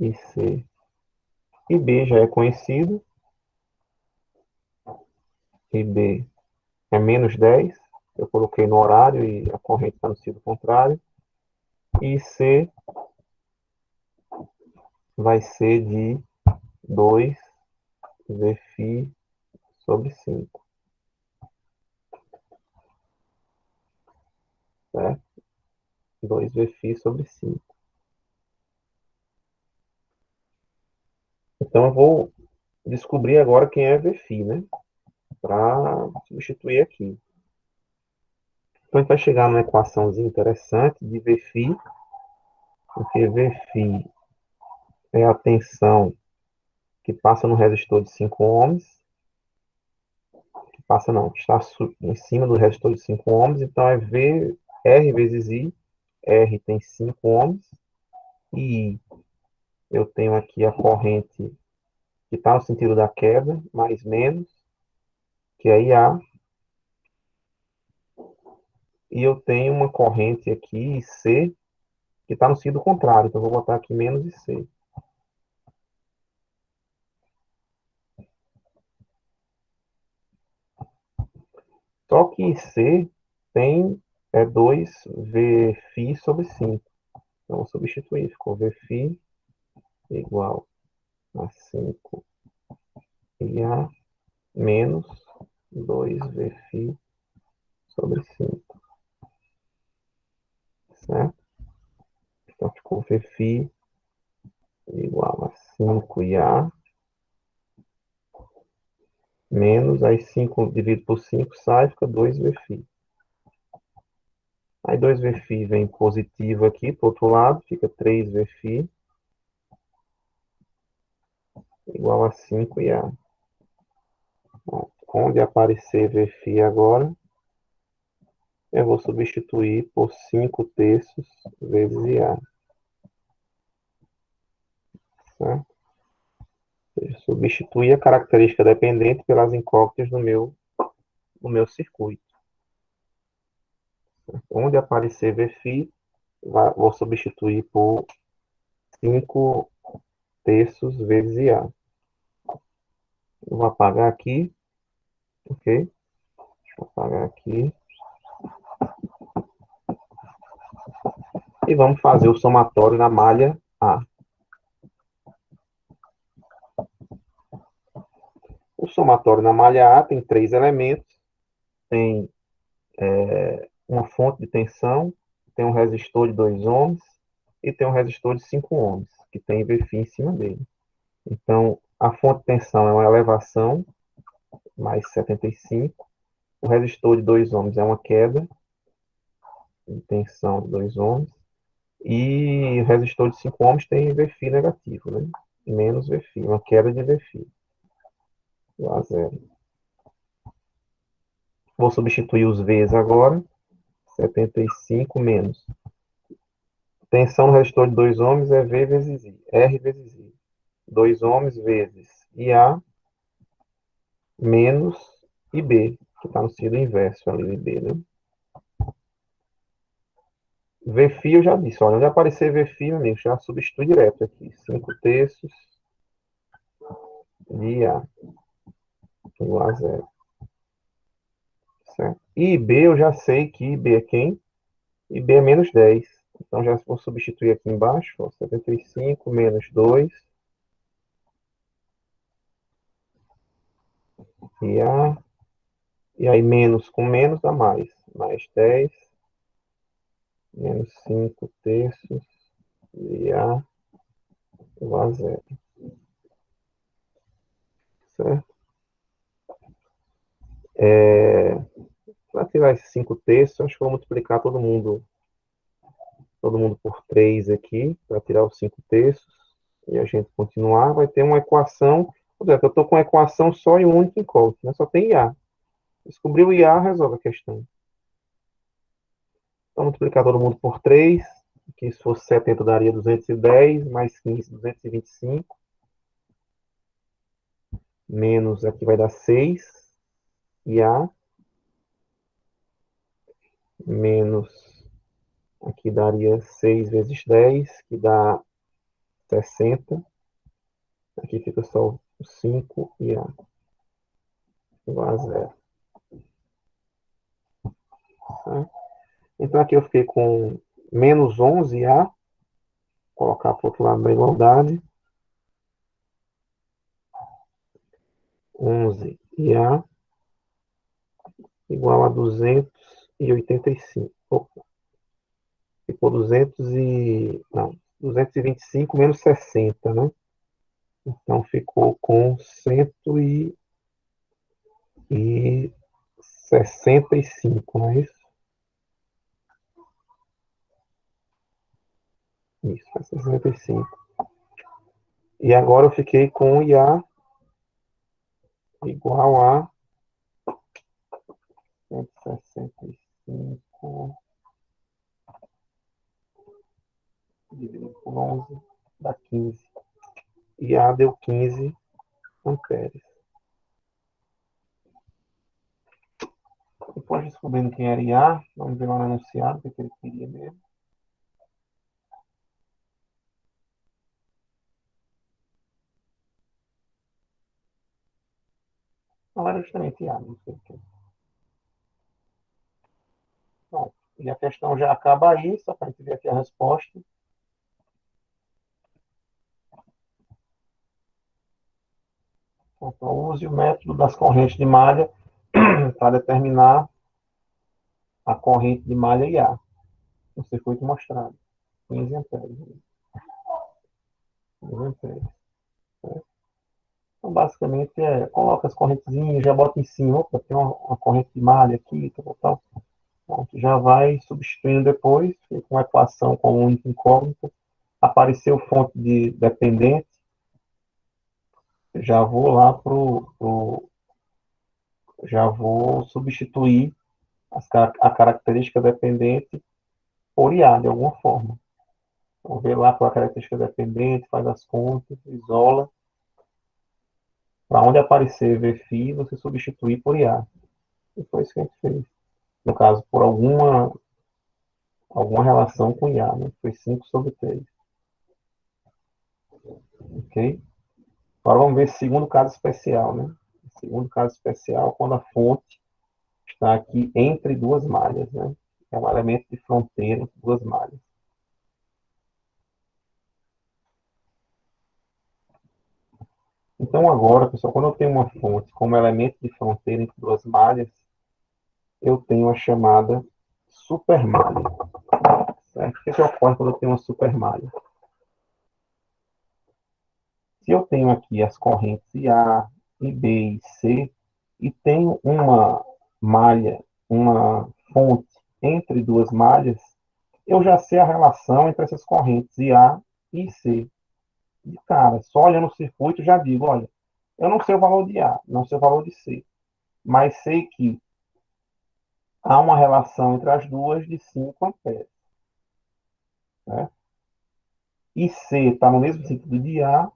IC. IB já é conhecido. IB é menos 10. Eu coloquei no horário e a corrente está no sentido contrário. E IC vai ser de 2 Vφ sobre 5. Certo? 2 Vφ sobre 5. Então eu vou descobrir agora quem é Vφ, né? Para substituir aqui. Então a gente vai chegar numa equaçãozinha interessante de Vφ, porque Vφ é a tensão que passa no resistor de 5 ohms, que passa não, que está em cima do resistor de 5 ohms, então é V, R vezes I, R tem 5 ohms, e I, eu tenho aqui a corrente que está no sentido da queda, mais menos, que é IA, e eu tenho uma corrente aqui, IC, que está no sentido contrário, então eu vou botar aqui menos IC. Só que IC tem 2 Vφ sobre 5. Então, vou substituir. Ficou Vφ igual a 5 IA menos 2 Vφ sobre 5. Certo? Então, ficou Vφ igual a 5 IA menos, aí 5 dividido por 5 sai, fica 2 Vφ. Aí 2 Vφ vem positivo aqui, para o outro lado, fica 3 Vφ igual a 5IA. Bom, onde aparecer VΦ agora, eu vou substituir por 5/3 vezes IA. Certo? Eu substituir a característica dependente pelas incógnitas do meu circuito. Certo? Onde aparecer VΦ, vou substituir por 5/3 vezes IA. Eu vou apagar aqui, ok? Deixa eu apagar aqui. E vamos fazer o somatório na malha A. O somatório na malha A tem 3 elementos. Tem uma fonte de tensão, tem um resistor de 2 ohms e tem um resistor de 5 ohms, que tem VFI em cima dele. Então, a fonte de tensão é uma elevação, mais 75. O resistor de 2 ohms é uma queda de tensão de 2 ohms. E o resistor de 5 ohms tem VFI negativo, né? Menos VFI, uma queda de VFI. Igual a 0. Vou substituir os V's agora. 75 menos. Tensão no resistor de 2 ohms é V vezes I. R vezes I. 2 ohms vezes IA menos IB, que está no sentido inverso ali, o IB, né? VFI eu já disse, olha, onde aparecer VFI, meu amigo, já substitui direto aqui. 5/3 de IA igual a 0. Certo? E IB eu já sei que IB é quem? IB é menos 10. Então já vou substituir aqui embaixo, ó, 75 menos 2. E aí menos com menos dá mais. Mais 10. Menos 5/3 de A igual a 0. Certo? Para tirar esses 5/3, acho que vou multiplicar todo mundo por 3 aqui, para tirar os 5/3. E a gente continuar, vai ter uma equação. Por exemplo, eu estou com uma equação só e um único incógnito, né? Só tem IA. Descobrir o IA, resolve a questão. Então, multiplicar todo mundo por 3, que se fosse 70 daria 210, mais 15, 225. Menos aqui vai dar 6, IA. Menos, aqui daria 6 vezes 10, que dá 60. Aqui fica só 5 IA igual a 0. Tá? Então aqui eu fiquei com menos 11 IA. Vou colocar para o outro lado da igualdade. 11 IA igual a 285. Opa. Ficou 225 menos 60, né? Então ficou com 165, não é isso? Isso, é 65. E agora eu fiquei com IA igual a 165 dividido por 11 dá 15. IA deu 15 amperes. Depois descobrindo quem era IA, vamos ver lá no enunciado o que ele queria mesmo. Não era justamente IA, não sei o que. Bom, e a questão já acaba aí, só para a gente ver aqui a resposta. Então, use o método das correntes de malha para determinar a corrente de malha IA. No circuito mostrado. 15 amperes. 15 amperes. Então, basicamente, coloca as correntezinhas, já bota em cima. Opa, tem uma corrente de malha aqui, tal. Pronto, já vai substituindo depois, com a equação com um único incógnito. Apareceu fonte de dependente. já vou lá já vou substituir a característica dependente por IA, de alguma forma. Vamos ver lá qual é a característica dependente, faz as contas, isola. Para onde aparecer VFI, você substituir por IA. E foi isso que a gente fez. No caso, por alguma relação com IA, né? Foi 5/3. Ok? Agora vamos ver esse segundo caso especial, né? Segundo caso especial, quando a fonte está aqui entre duas malhas, né? É um elemento de fronteira entre duas malhas. Então agora, pessoal, quando eu tenho uma fonte como elemento de fronteira entre duas malhas, eu tenho a chamada supermalha. Certo? O que ocorre quando eu tenho uma supermalha? Se eu tenho aqui as correntes IA, IB e C, e tenho uma malha, uma fonte entre duas malhas, eu já sei a relação entre essas correntes IA e C. De cara, só olhando o circuito, já digo, olha, eu não sei o valor de A, não sei o valor de C, mas sei que há uma relação entre as duas de 5 amperes. Né? E C está no mesmo sentido de A,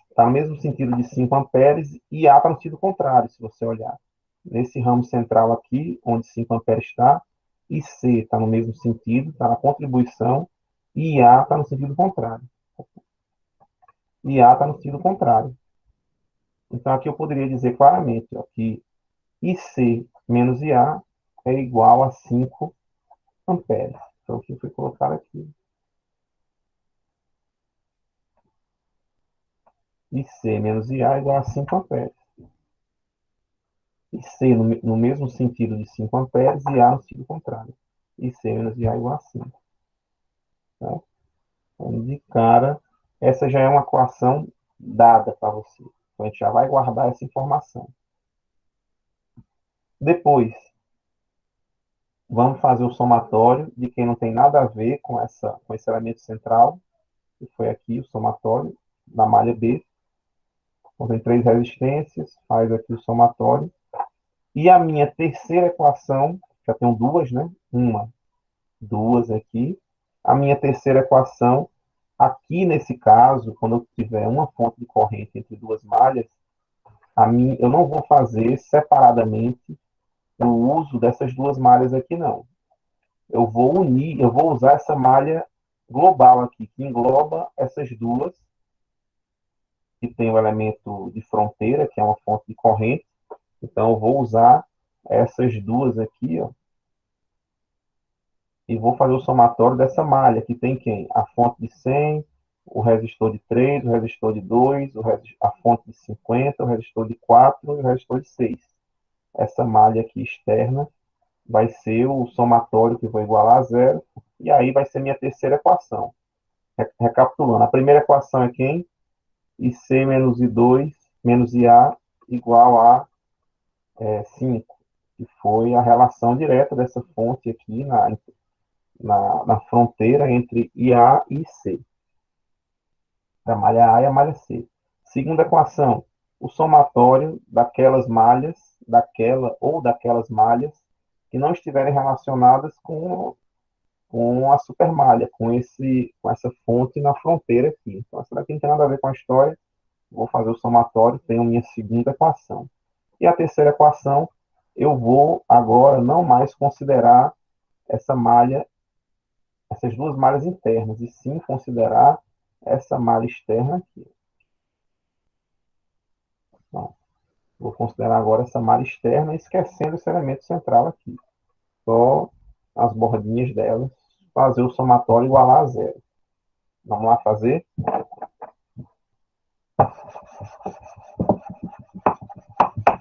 está no mesmo sentido de 5 amperes, e A está no sentido contrário, se você olhar. Nesse ramo central aqui, onde 5 amperes está, e C está no mesmo sentido, está na contribuição, e A está no sentido contrário. E A está no sentido contrário. Então, aqui eu poderia dizer claramente ó, que IC menos IA é igual a 5 amperes. Então, o que foi colocado aqui? IC menos IA é igual a 5 amperes. IC no mesmo sentido de 5 amperes e A no sentido contrário. IC menos IA é igual a 5. Tá? Então, de cara, essa já é uma equação dada para você. Então, a gente já vai guardar essa informação. Depois, vamos fazer o somatório de quem não tem nada a ver com esse elemento central, que foi aqui o somatório da malha B. Então, tem 3 resistências, faz aqui o somatório. E a minha terceira equação, já tenho duas, né? Uma, duas aqui. A minha terceira equação, aqui nesse caso, quando eu tiver uma fonte de corrente entre duas malhas, eu não vou fazer separadamente o uso dessas duas malhas aqui, não. Eu vou unir, eu vou usar essa malha global aqui, que engloba essas duas, que tem o elemento de fronteira, que é uma fonte de corrente. Então, eu vou usar essas duas aqui, ó, e vou fazer o somatório dessa malha, que tem quem? A fonte de 100, o resistor de 3, o resistor de 2, a fonte de 50, o resistor de 4 e o resistor de 6. Essa malha aqui externa vai ser o somatório que vou igualar a zero, e aí vai ser minha terceira equação. Recapitulando, a primeira equação é quem? IC menos I2 menos IA igual a 5, que foi a relação direta dessa fonte aqui na fronteira entre IA e C, da malha A e a malha C. Segunda equação, o somatório daquelas malhas, daquelas malhas que não estiverem relacionadas com a supermalha, com essa fonte na fronteira aqui. Então, essa daqui não tem nada a ver com a história. Vou fazer o somatório, tenho minha segunda equação. E a terceira equação, eu vou agora não mais considerar essa malha, essas duas malhas internas, e sim considerar essa malha externa aqui. Então, vou considerar agora essa malha externa, esquecendo esse elemento central aqui. Só as bordinhas delas, fazer o somatório igualar a zero. Vamos lá fazer?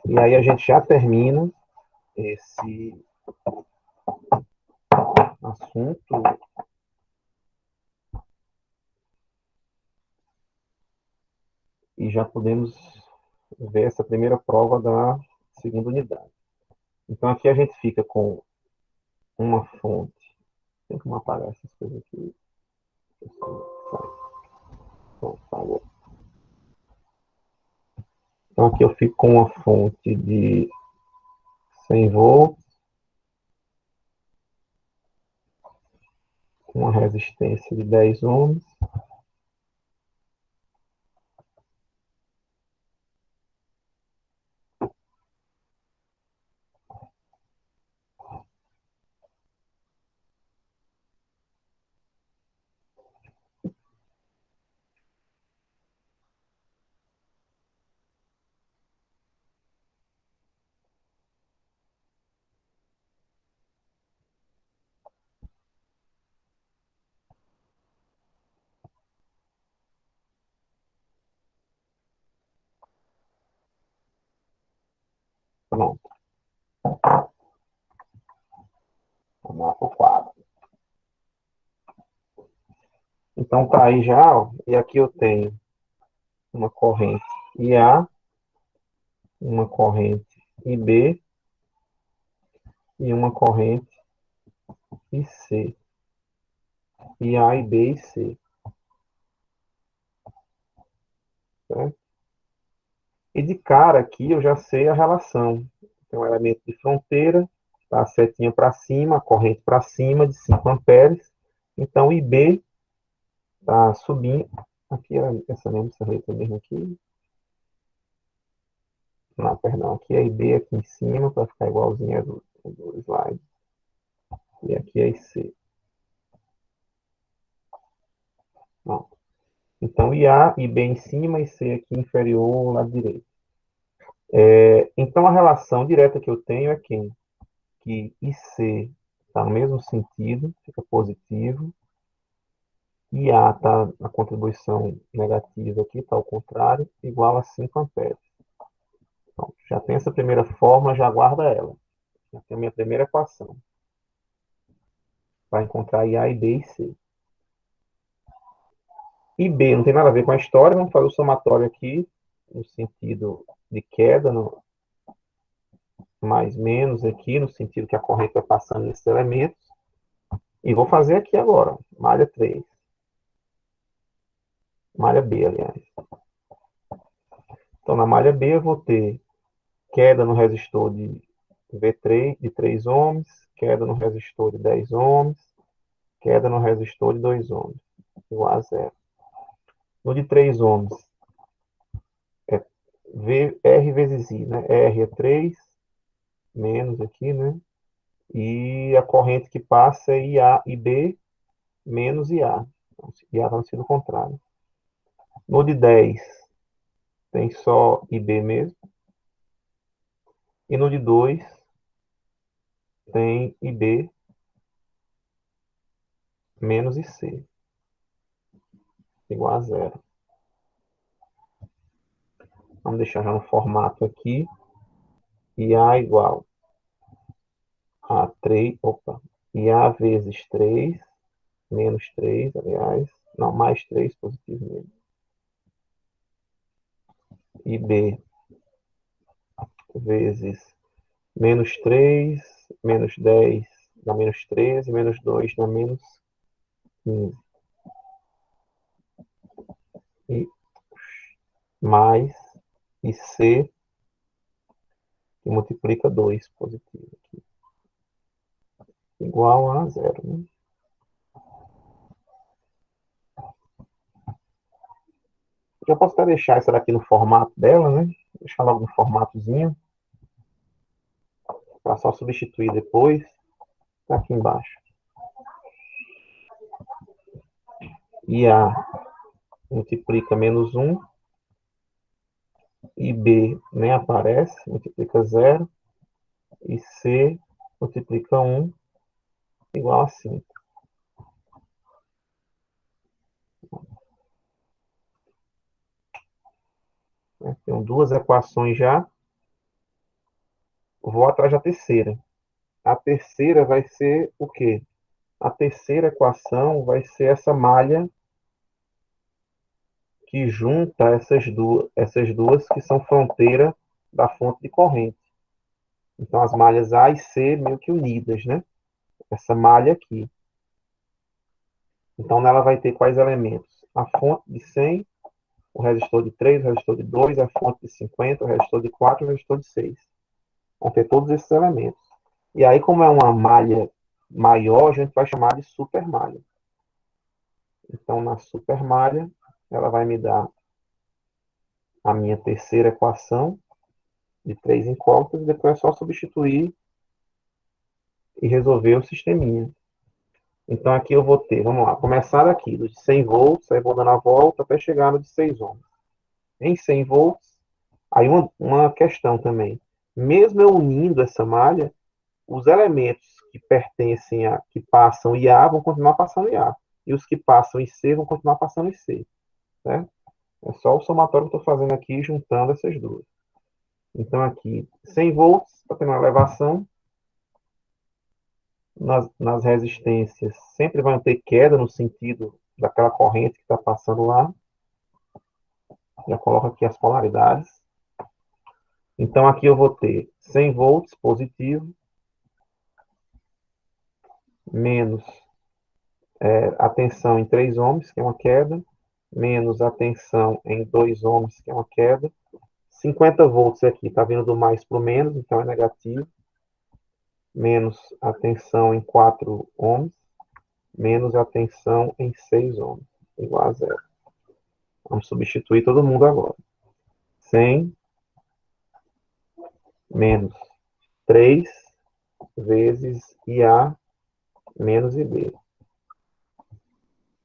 E aí a gente já termina esse assunto. E já podemos ver essa primeira prova da segunda unidade. Então aqui a gente fica com uma fonte. Tem como apagar essas coisas aqui. Por favor. Então, aqui eu fico com uma fonte de 100 volts, com uma resistência de 10 ohms. Pronto. Vamos lá para o quadro. Então, tá aí já, ó, e aqui eu tenho uma corrente IA, uma corrente IB e uma corrente IC. IA, IB e C. Certo? E de cara aqui eu já sei a relação. Tem um elemento de fronteira, tá? A setinha para cima, a corrente para cima de 5 amperes. Então, IB está subindo. Aqui, essa letra mesmo aqui. Não, perdão. Aqui é IB aqui em cima, para ficar igualzinho do slide. E aqui é IC. Pronto. Então, IA, IB em cima e C aqui inferior ao lado direito. Então, a relação direta que eu tenho é quem? Que IC está no mesmo sentido, fica positivo. IA está na contribuição negativa aqui, está ao contrário, igual a 5 amperes. Então, já tem essa primeira forma, já guarda ela. Já tem a minha primeira equação. Vai encontrar IA, IB e C. IB não tem nada a ver com a história, vamos fazer o somatório aqui, no sentido de queda, mais menos aqui, no sentido que a corrente vai passando nesses elementos. E vou fazer aqui agora, malha 3. Malha B, aliás. Então, na malha B eu vou ter queda no resistor de V3, de 3 ohms, queda no resistor de 10 ohms, queda no resistor de 2 ohms, igual a zero. No de 3 ohms, é R vezes I, né? R é 3, menos aqui, né? E a corrente que passa é IA, IB, menos IA. Então, IA está no sentido contrário. No de 10, tem só IB mesmo. E no de 2, tem IB menos IC, igual a zero. Vamos deixar já no formato aqui. IA igual a 3, IA vezes 3, menos 3, aliás, não, mais 3, positivo mesmo. IB vezes menos 3, menos 10 dá menos 13, menos 2 dá menos 15. E mais IC, que multiplica 2 positivo aqui. Igual a zero, né? Já posso até deixar essa daqui no formato dela, né? Deixar logo no formatozinho. Para só substituir depois. Tá aqui embaixo. IA multiplica menos 1. IB nem aparece, multiplica 0. E C multiplica 1, igual a 5. Tenho duas equações já. Vou atrás da terceira. A terceira vai ser o quê? A terceira equação vai ser essa malha que junta essas duas que são fronteira da fonte de corrente. Então, as malhas A e C meio que unidas, né? Essa malha aqui. Então, nela vai ter quais elementos? A fonte de 100, o resistor de 3, o resistor de 2, a fonte de 50, o resistor de 4 e o resistor de 6. Vão ter todos esses elementos. E aí, como é uma malha maior, a gente vai chamar de supermalha. Então, na supermalha, ela vai me dar a minha terceira equação de 3 incógnitas, e depois é só substituir e resolver o sisteminha. Então, aqui eu vou ter, vamos lá, começar aqui, dos 100 volts, aí vou dando a volta até chegar no de 6 ohms. Em 100 volts, aí uma questão também. Mesmo eu unindo essa malha, os elementos que pertencem a, que passam IA, vão continuar passando IA. E os que passam IC vão continuar passando IC. Certo? É só o somatório que eu estou fazendo aqui, juntando essas duas. Então, aqui, 100 volts, está tendo uma elevação. Nas resistências, sempre vai ter queda no sentido daquela corrente que está passando lá. Já coloco aqui as polaridades. Então, aqui eu vou ter 100 volts positivo, menos a tensão em 3 ohms, que é uma queda, menos a tensão em 2 ohms, que é uma queda. 50 volts aqui, está vindo do mais para o menos, então é negativo. Menos a tensão em 4 ohms, menos a tensão em 6 ohms, igual a zero. Vamos substituir todo mundo agora. 100 menos 3 vezes IA menos IB.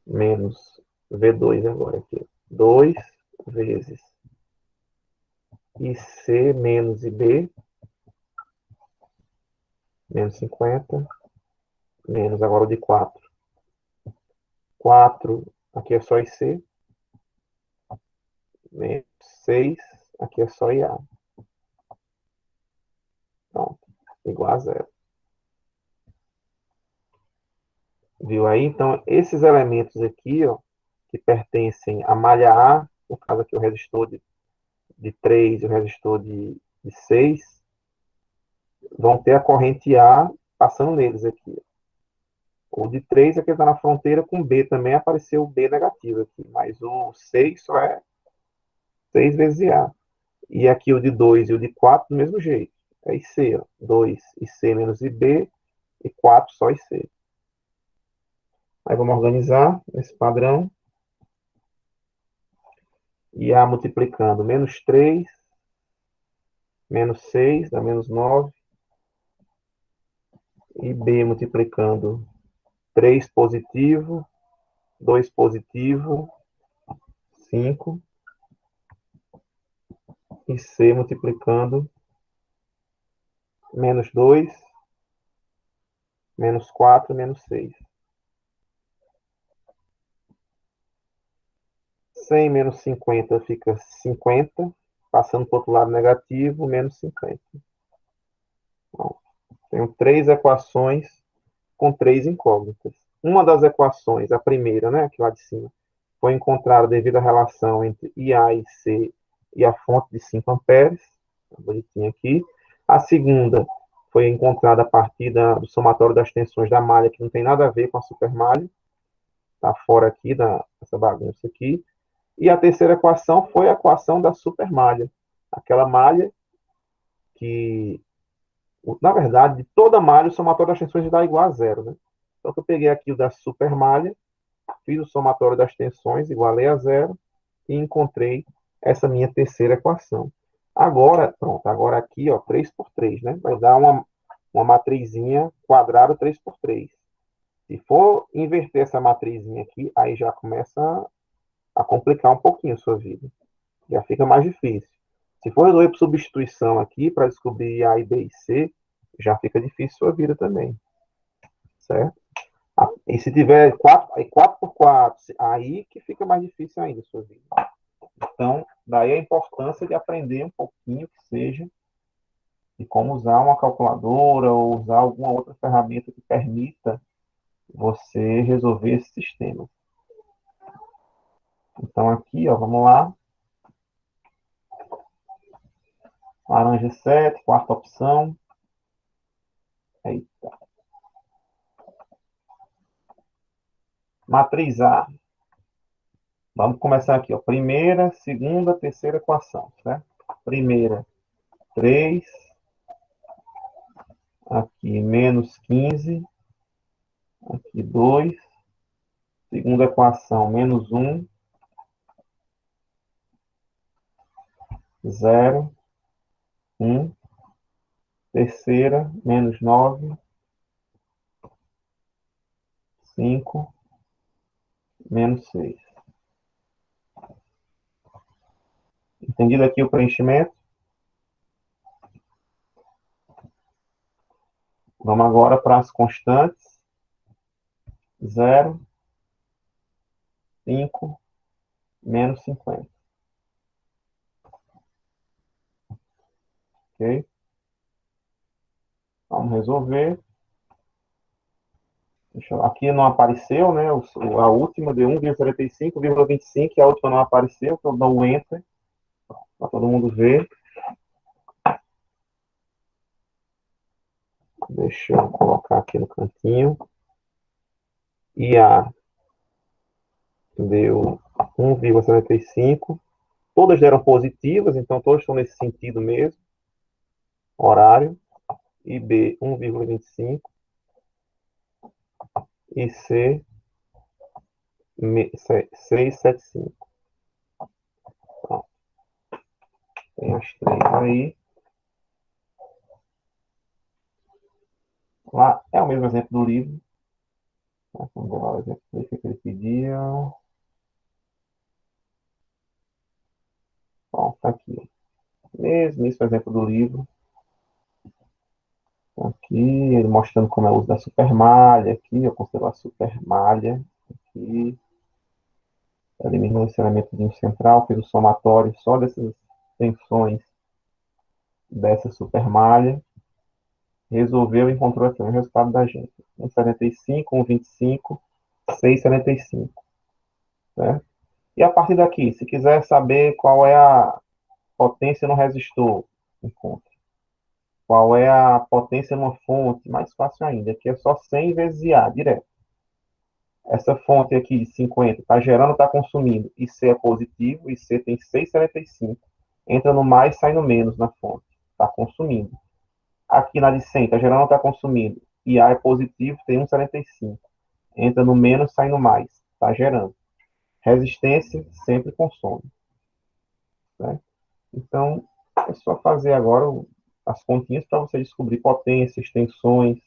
Menos V2 agora aqui. 2 vezes IC menos IB, menos 50, menos agora o de 4. 4, aqui é só IC, menos 6, aqui é só IA. Pronto, igual a zero. Viu aí? Então, esses elementos aqui, ó, que pertencem à malha A, no caso aqui o resistor de 3 e o resistor de 6, vão ter a corrente A passando neles aqui. O de 3 é que está na fronteira com B também, apareceu o B negativo aqui, mas o 6 só é 6 vezes IA. E aqui o de 2 e o de 4 do mesmo jeito. É IC, ó. 2 IC menos IB e 4 só IC. Aí vamos organizar esse padrão. IA multiplicando menos 3, menos 6 dá menos 9. E B multiplicando 3 positivo, 2 positivo, 5. E C multiplicando menos 2, menos 4, menos 6. 100 menos 50 fica 50, passando para o outro lado negativo, menos 50. Bom, tenho 3 equações com 3 incógnitas. Uma das equações, a primeira, né, aqui lá de cima, foi encontrada devido à relação entre IA e C e a fonte de 5 amperes, tá bonitinho aqui. A segunda foi encontrada a partir do somatório das tensões da malha, que não tem nada a ver com a supermalha, está fora aqui dessa bagunça aqui. E a terceira equação foi a equação da supermalha, aquela malha que, na verdade, de toda malha, o somatório das tensões dá igual a zero, né? Então, eu peguei aqui o da supermalha, fiz o somatório das tensões, igualei a zero, e encontrei essa minha terceira equação. Agora, pronto, agora aqui, ó, 3 por 3, né? Vai dar uma matrizinha quadrada 3 por 3. Se for inverter essa matrizinha aqui, aí já começa a complicar um pouquinho a sua vida. Já fica mais difícil. Se for resolver por substituição aqui, para descobrir A e B e C, já fica difícil a sua vida também. Certo? E se tiver 4 por 4, aí que fica mais difícil ainda a sua vida. Então, daí a importância de aprender um pouquinho que seja de como usar uma calculadora ou usar alguma outra ferramenta que permita você resolver esse sistema. Então, aqui, ó, vamos lá. Laranja 7, quarta opção. Eita. Matriz A. Vamos começar aqui, ó. Primeira, segunda, terceira equação, certo? Primeira, 3, aqui menos 15, aqui 2, segunda equação, menos 1, 0, 1, terceira, menos 9, 5, menos 6. Entendido aqui o preenchimento? Vamos agora para as constantes. 0, 5, menos 50. Ok? Vamos resolver. Aqui não apareceu, né? A última deu 1,45,25 e a última não apareceu, então eu dou um Enter para todo mundo ver. Deixa eu colocar aqui no cantinho. E a deu 1,75. Todas deram positivas, então todas estão nesse sentido mesmo. Horário. E B, 1,25. E C, 675. Pronto. Tem as três aí. Lá é o mesmo exemplo do livro. Vamos ver lá o exemplo que ele pedia. Bom, tá aqui. Mesmo exemplo do livro. Aqui, ele mostrando como é o uso da supermalha. Aqui, eu considero a supermalha. Aqui. Eliminou esse elementozinho central, fez o somatório só dessas tensões dessa supermalha. Resolveu e encontrou aqui o resultado da gente. 1,75, 1,25, 6,75. Certo? E a partir daqui, se quiser saber qual é a potência no resistor, encontre. Qual é a potência numa fonte, mais fácil ainda. Aqui é só 100 vezes IA, direto. Essa fonte aqui de 50 está gerando, está consumindo. IC é positivo, IC tem 6,75. Entra no mais, sai no menos na fonte. Está consumindo. Aqui na de 100, está gerando, está consumindo. IA é positivo, tem 1,75. Entra no menos, sai no mais. Está gerando. Resistência sempre consome. Né? Então, é só fazer agora as continhas para você descobrir potências, tensões,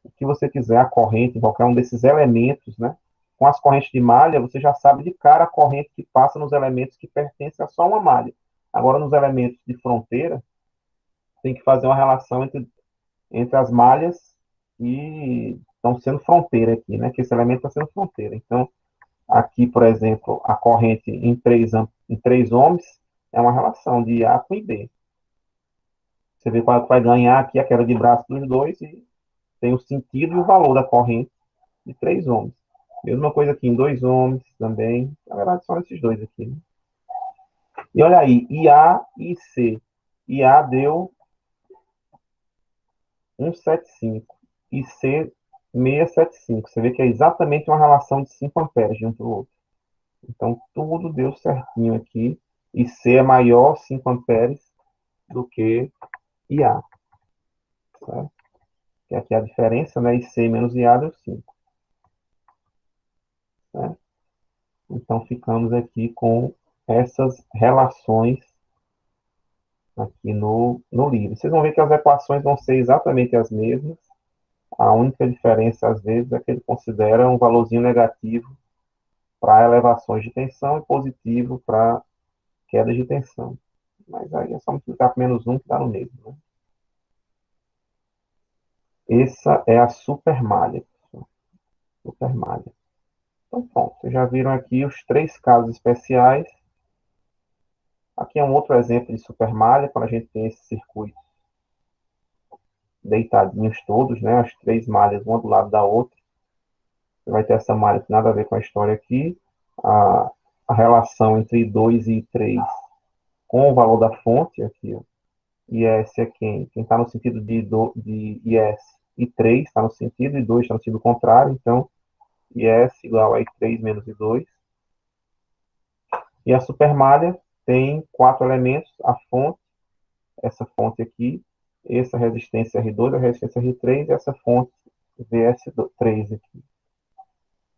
o que você quiser, a corrente, em qualquer um desses elementos, né? Com as correntes de malha, você já sabe de cara a corrente que passa nos elementos que pertencem a só uma malha. Agora, nos elementos de fronteira, tem que fazer uma relação entre as malhas que estão sendo fronteira aqui, né? Que esse elemento está sendo fronteira. Então, aqui, por exemplo, a corrente em 3 ohms é uma relação de A com IB. Você vê qual vai ganhar aqui a queda de braço dos dois e tem o sentido e o valor da corrente de 3 ohms. Mesma coisa aqui em 2 ohms também. Na verdade, são esses dois aqui. Né? E olha aí, IA e C. IA deu 175 e C 675. Você vê que é exatamente uma relação de 5 amperes de um para o outro. Então, tudo deu certinho aqui. E C é maior 5 amperes do que IA. Certo? Que aqui a diferença, né? IC menos IA deu 5. Certo? Então, ficamos aqui com essas relações aqui no livro. Vocês vão ver que as equações vão ser exatamente as mesmas. A única diferença, às vezes, é que ele considera um valorzinho negativo para elevações de tensão e positivo para quedas de tensão. Mas aí é só multiplicar por menos 1 que dá no mesmo. Né? Essa é a supermalha. Supermalha. Então, pronto. Vocês já viram aqui os 3 casos especiais. Aqui é um outro exemplo de supermalha, quando a gente tem esse circuito deitadinhos todos, né? As 3 malhas, uma do lado da outra. Você vai ter essa malha que nada a ver com a história aqui. A relação entre 2 e 3 com o valor da fonte, aqui, ó. IS é quem está no sentido de IS, e 3 está no sentido, e 2 está no sentido contrário. Então, IS igual a I3 menos I2. E a supermalha tem 4 elementos, a fonte, essa fonte aqui, essa resistência R2, a resistência R3 e essa fonte VS3 aqui.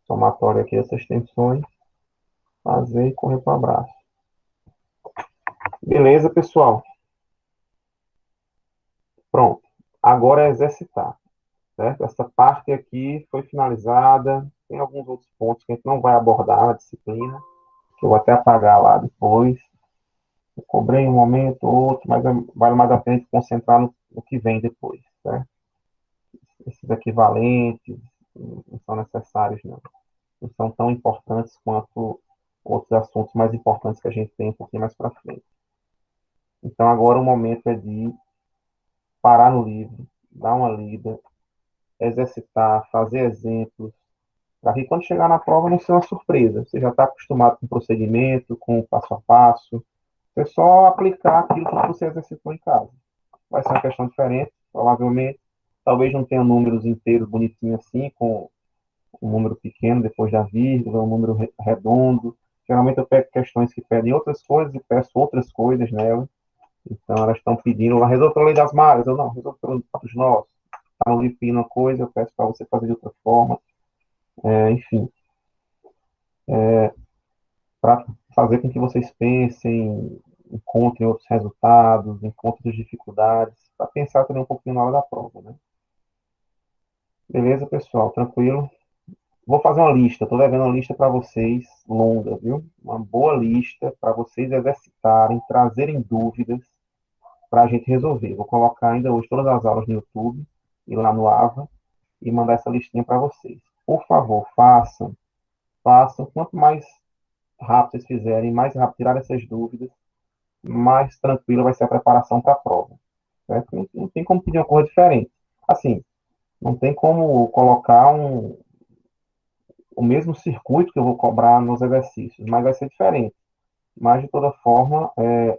Somatório aqui essas tensões, fazer e correr para o abraço. Beleza, pessoal? Pronto. Agora é exercitar, certo? Essa parte aqui foi finalizada. Tem alguns outros pontos que a gente não vai abordar na disciplina, que eu vou até apagar lá depois. Eu cobrei um momento ou outro, mas vale mais a pena a gente concentrar no que vem depois, certo? Esses equivalentes não são necessários, não. Não são tão importantes quanto outros assuntos mais importantes que a gente tem um pouquinho mais para frente. Então, agora o momento é de parar no livro, dar uma lida, exercitar, fazer exemplos, para que quando chegar na prova não seja uma surpresa. Você já está acostumado com o procedimento, com o passo a passo. É só aplicar aquilo que você exercitou em casa. Vai ser uma questão diferente, provavelmente. Talvez não tenha números inteiros bonitinhos assim, com um número pequeno depois da vírgula, um número redondo. Geralmente eu pego questões que pedem outras coisas e peço outras coisas nela. Então elas estão pedindo lá, resolve pela lei das malhas, ou não, resolve pelos nós. Está no livro pedindo uma coisa, eu peço para você fazer de outra forma. Enfim. Para fazer com que vocês pensem, encontrem outros resultados, encontrem dificuldades, para pensar também um pouquinho na hora da prova, né? Beleza, pessoal? Tranquilo? Vou fazer uma lista, estou devendo uma lista para vocês, longa, viu? Uma boa lista para vocês exercitarem, trazerem dúvidas para a gente resolver. Vou colocar ainda hoje todas as aulas no YouTube e lá no AVA e mandar essa listinha para vocês. Por favor, façam. Quanto mais rápido vocês fizerem, mais rápido tirar essas dúvidas, mais tranquila vai ser a preparação para a prova. Certo? Não tem como pedir uma coisa diferente. Assim, não tem como colocar o mesmo circuito que eu vou cobrar nos exercícios, mas vai ser diferente. Mas, de toda forma,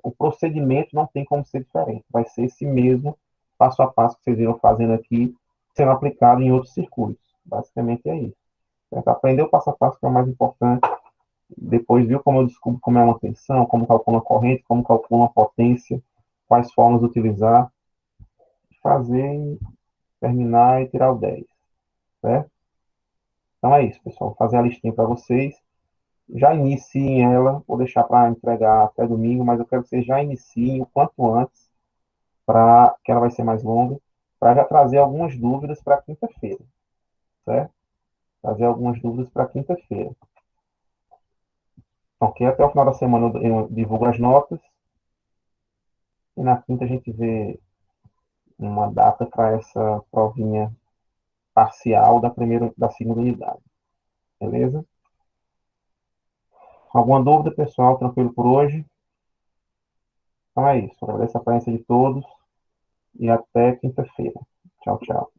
o procedimento não tem como ser diferente. Vai ser esse mesmo passo a passo que vocês viram fazendo aqui, sendo aplicado em outros circuitos. Basicamente é isso. Certo? Aprender o passo a passo que é o mais importante. Depois viu como eu descubro como é uma tensão, como calcula a corrente, como calcula a potência, quais formas utilizar. Fazer, terminar e tirar o 10. Certo? Então é isso, pessoal. Vou fazer a listinha para vocês. Já iniciem ela, vou deixar para entregar até domingo, mas eu quero que vocês já iniciem o quanto antes, que ela vai ser mais longa, para já trazer algumas dúvidas para quinta-feira, certo? Trazer algumas dúvidas para quinta-feira. Ok? Até o final da semana eu divulgo as notas, e na quinta a gente vê uma data para essa provinha parcial da segunda unidade. Beleza? Alguma dúvida, pessoal? Tranquilo por hoje? Então é isso. Agradeço a presença de todos e até quinta-feira. Tchau, tchau.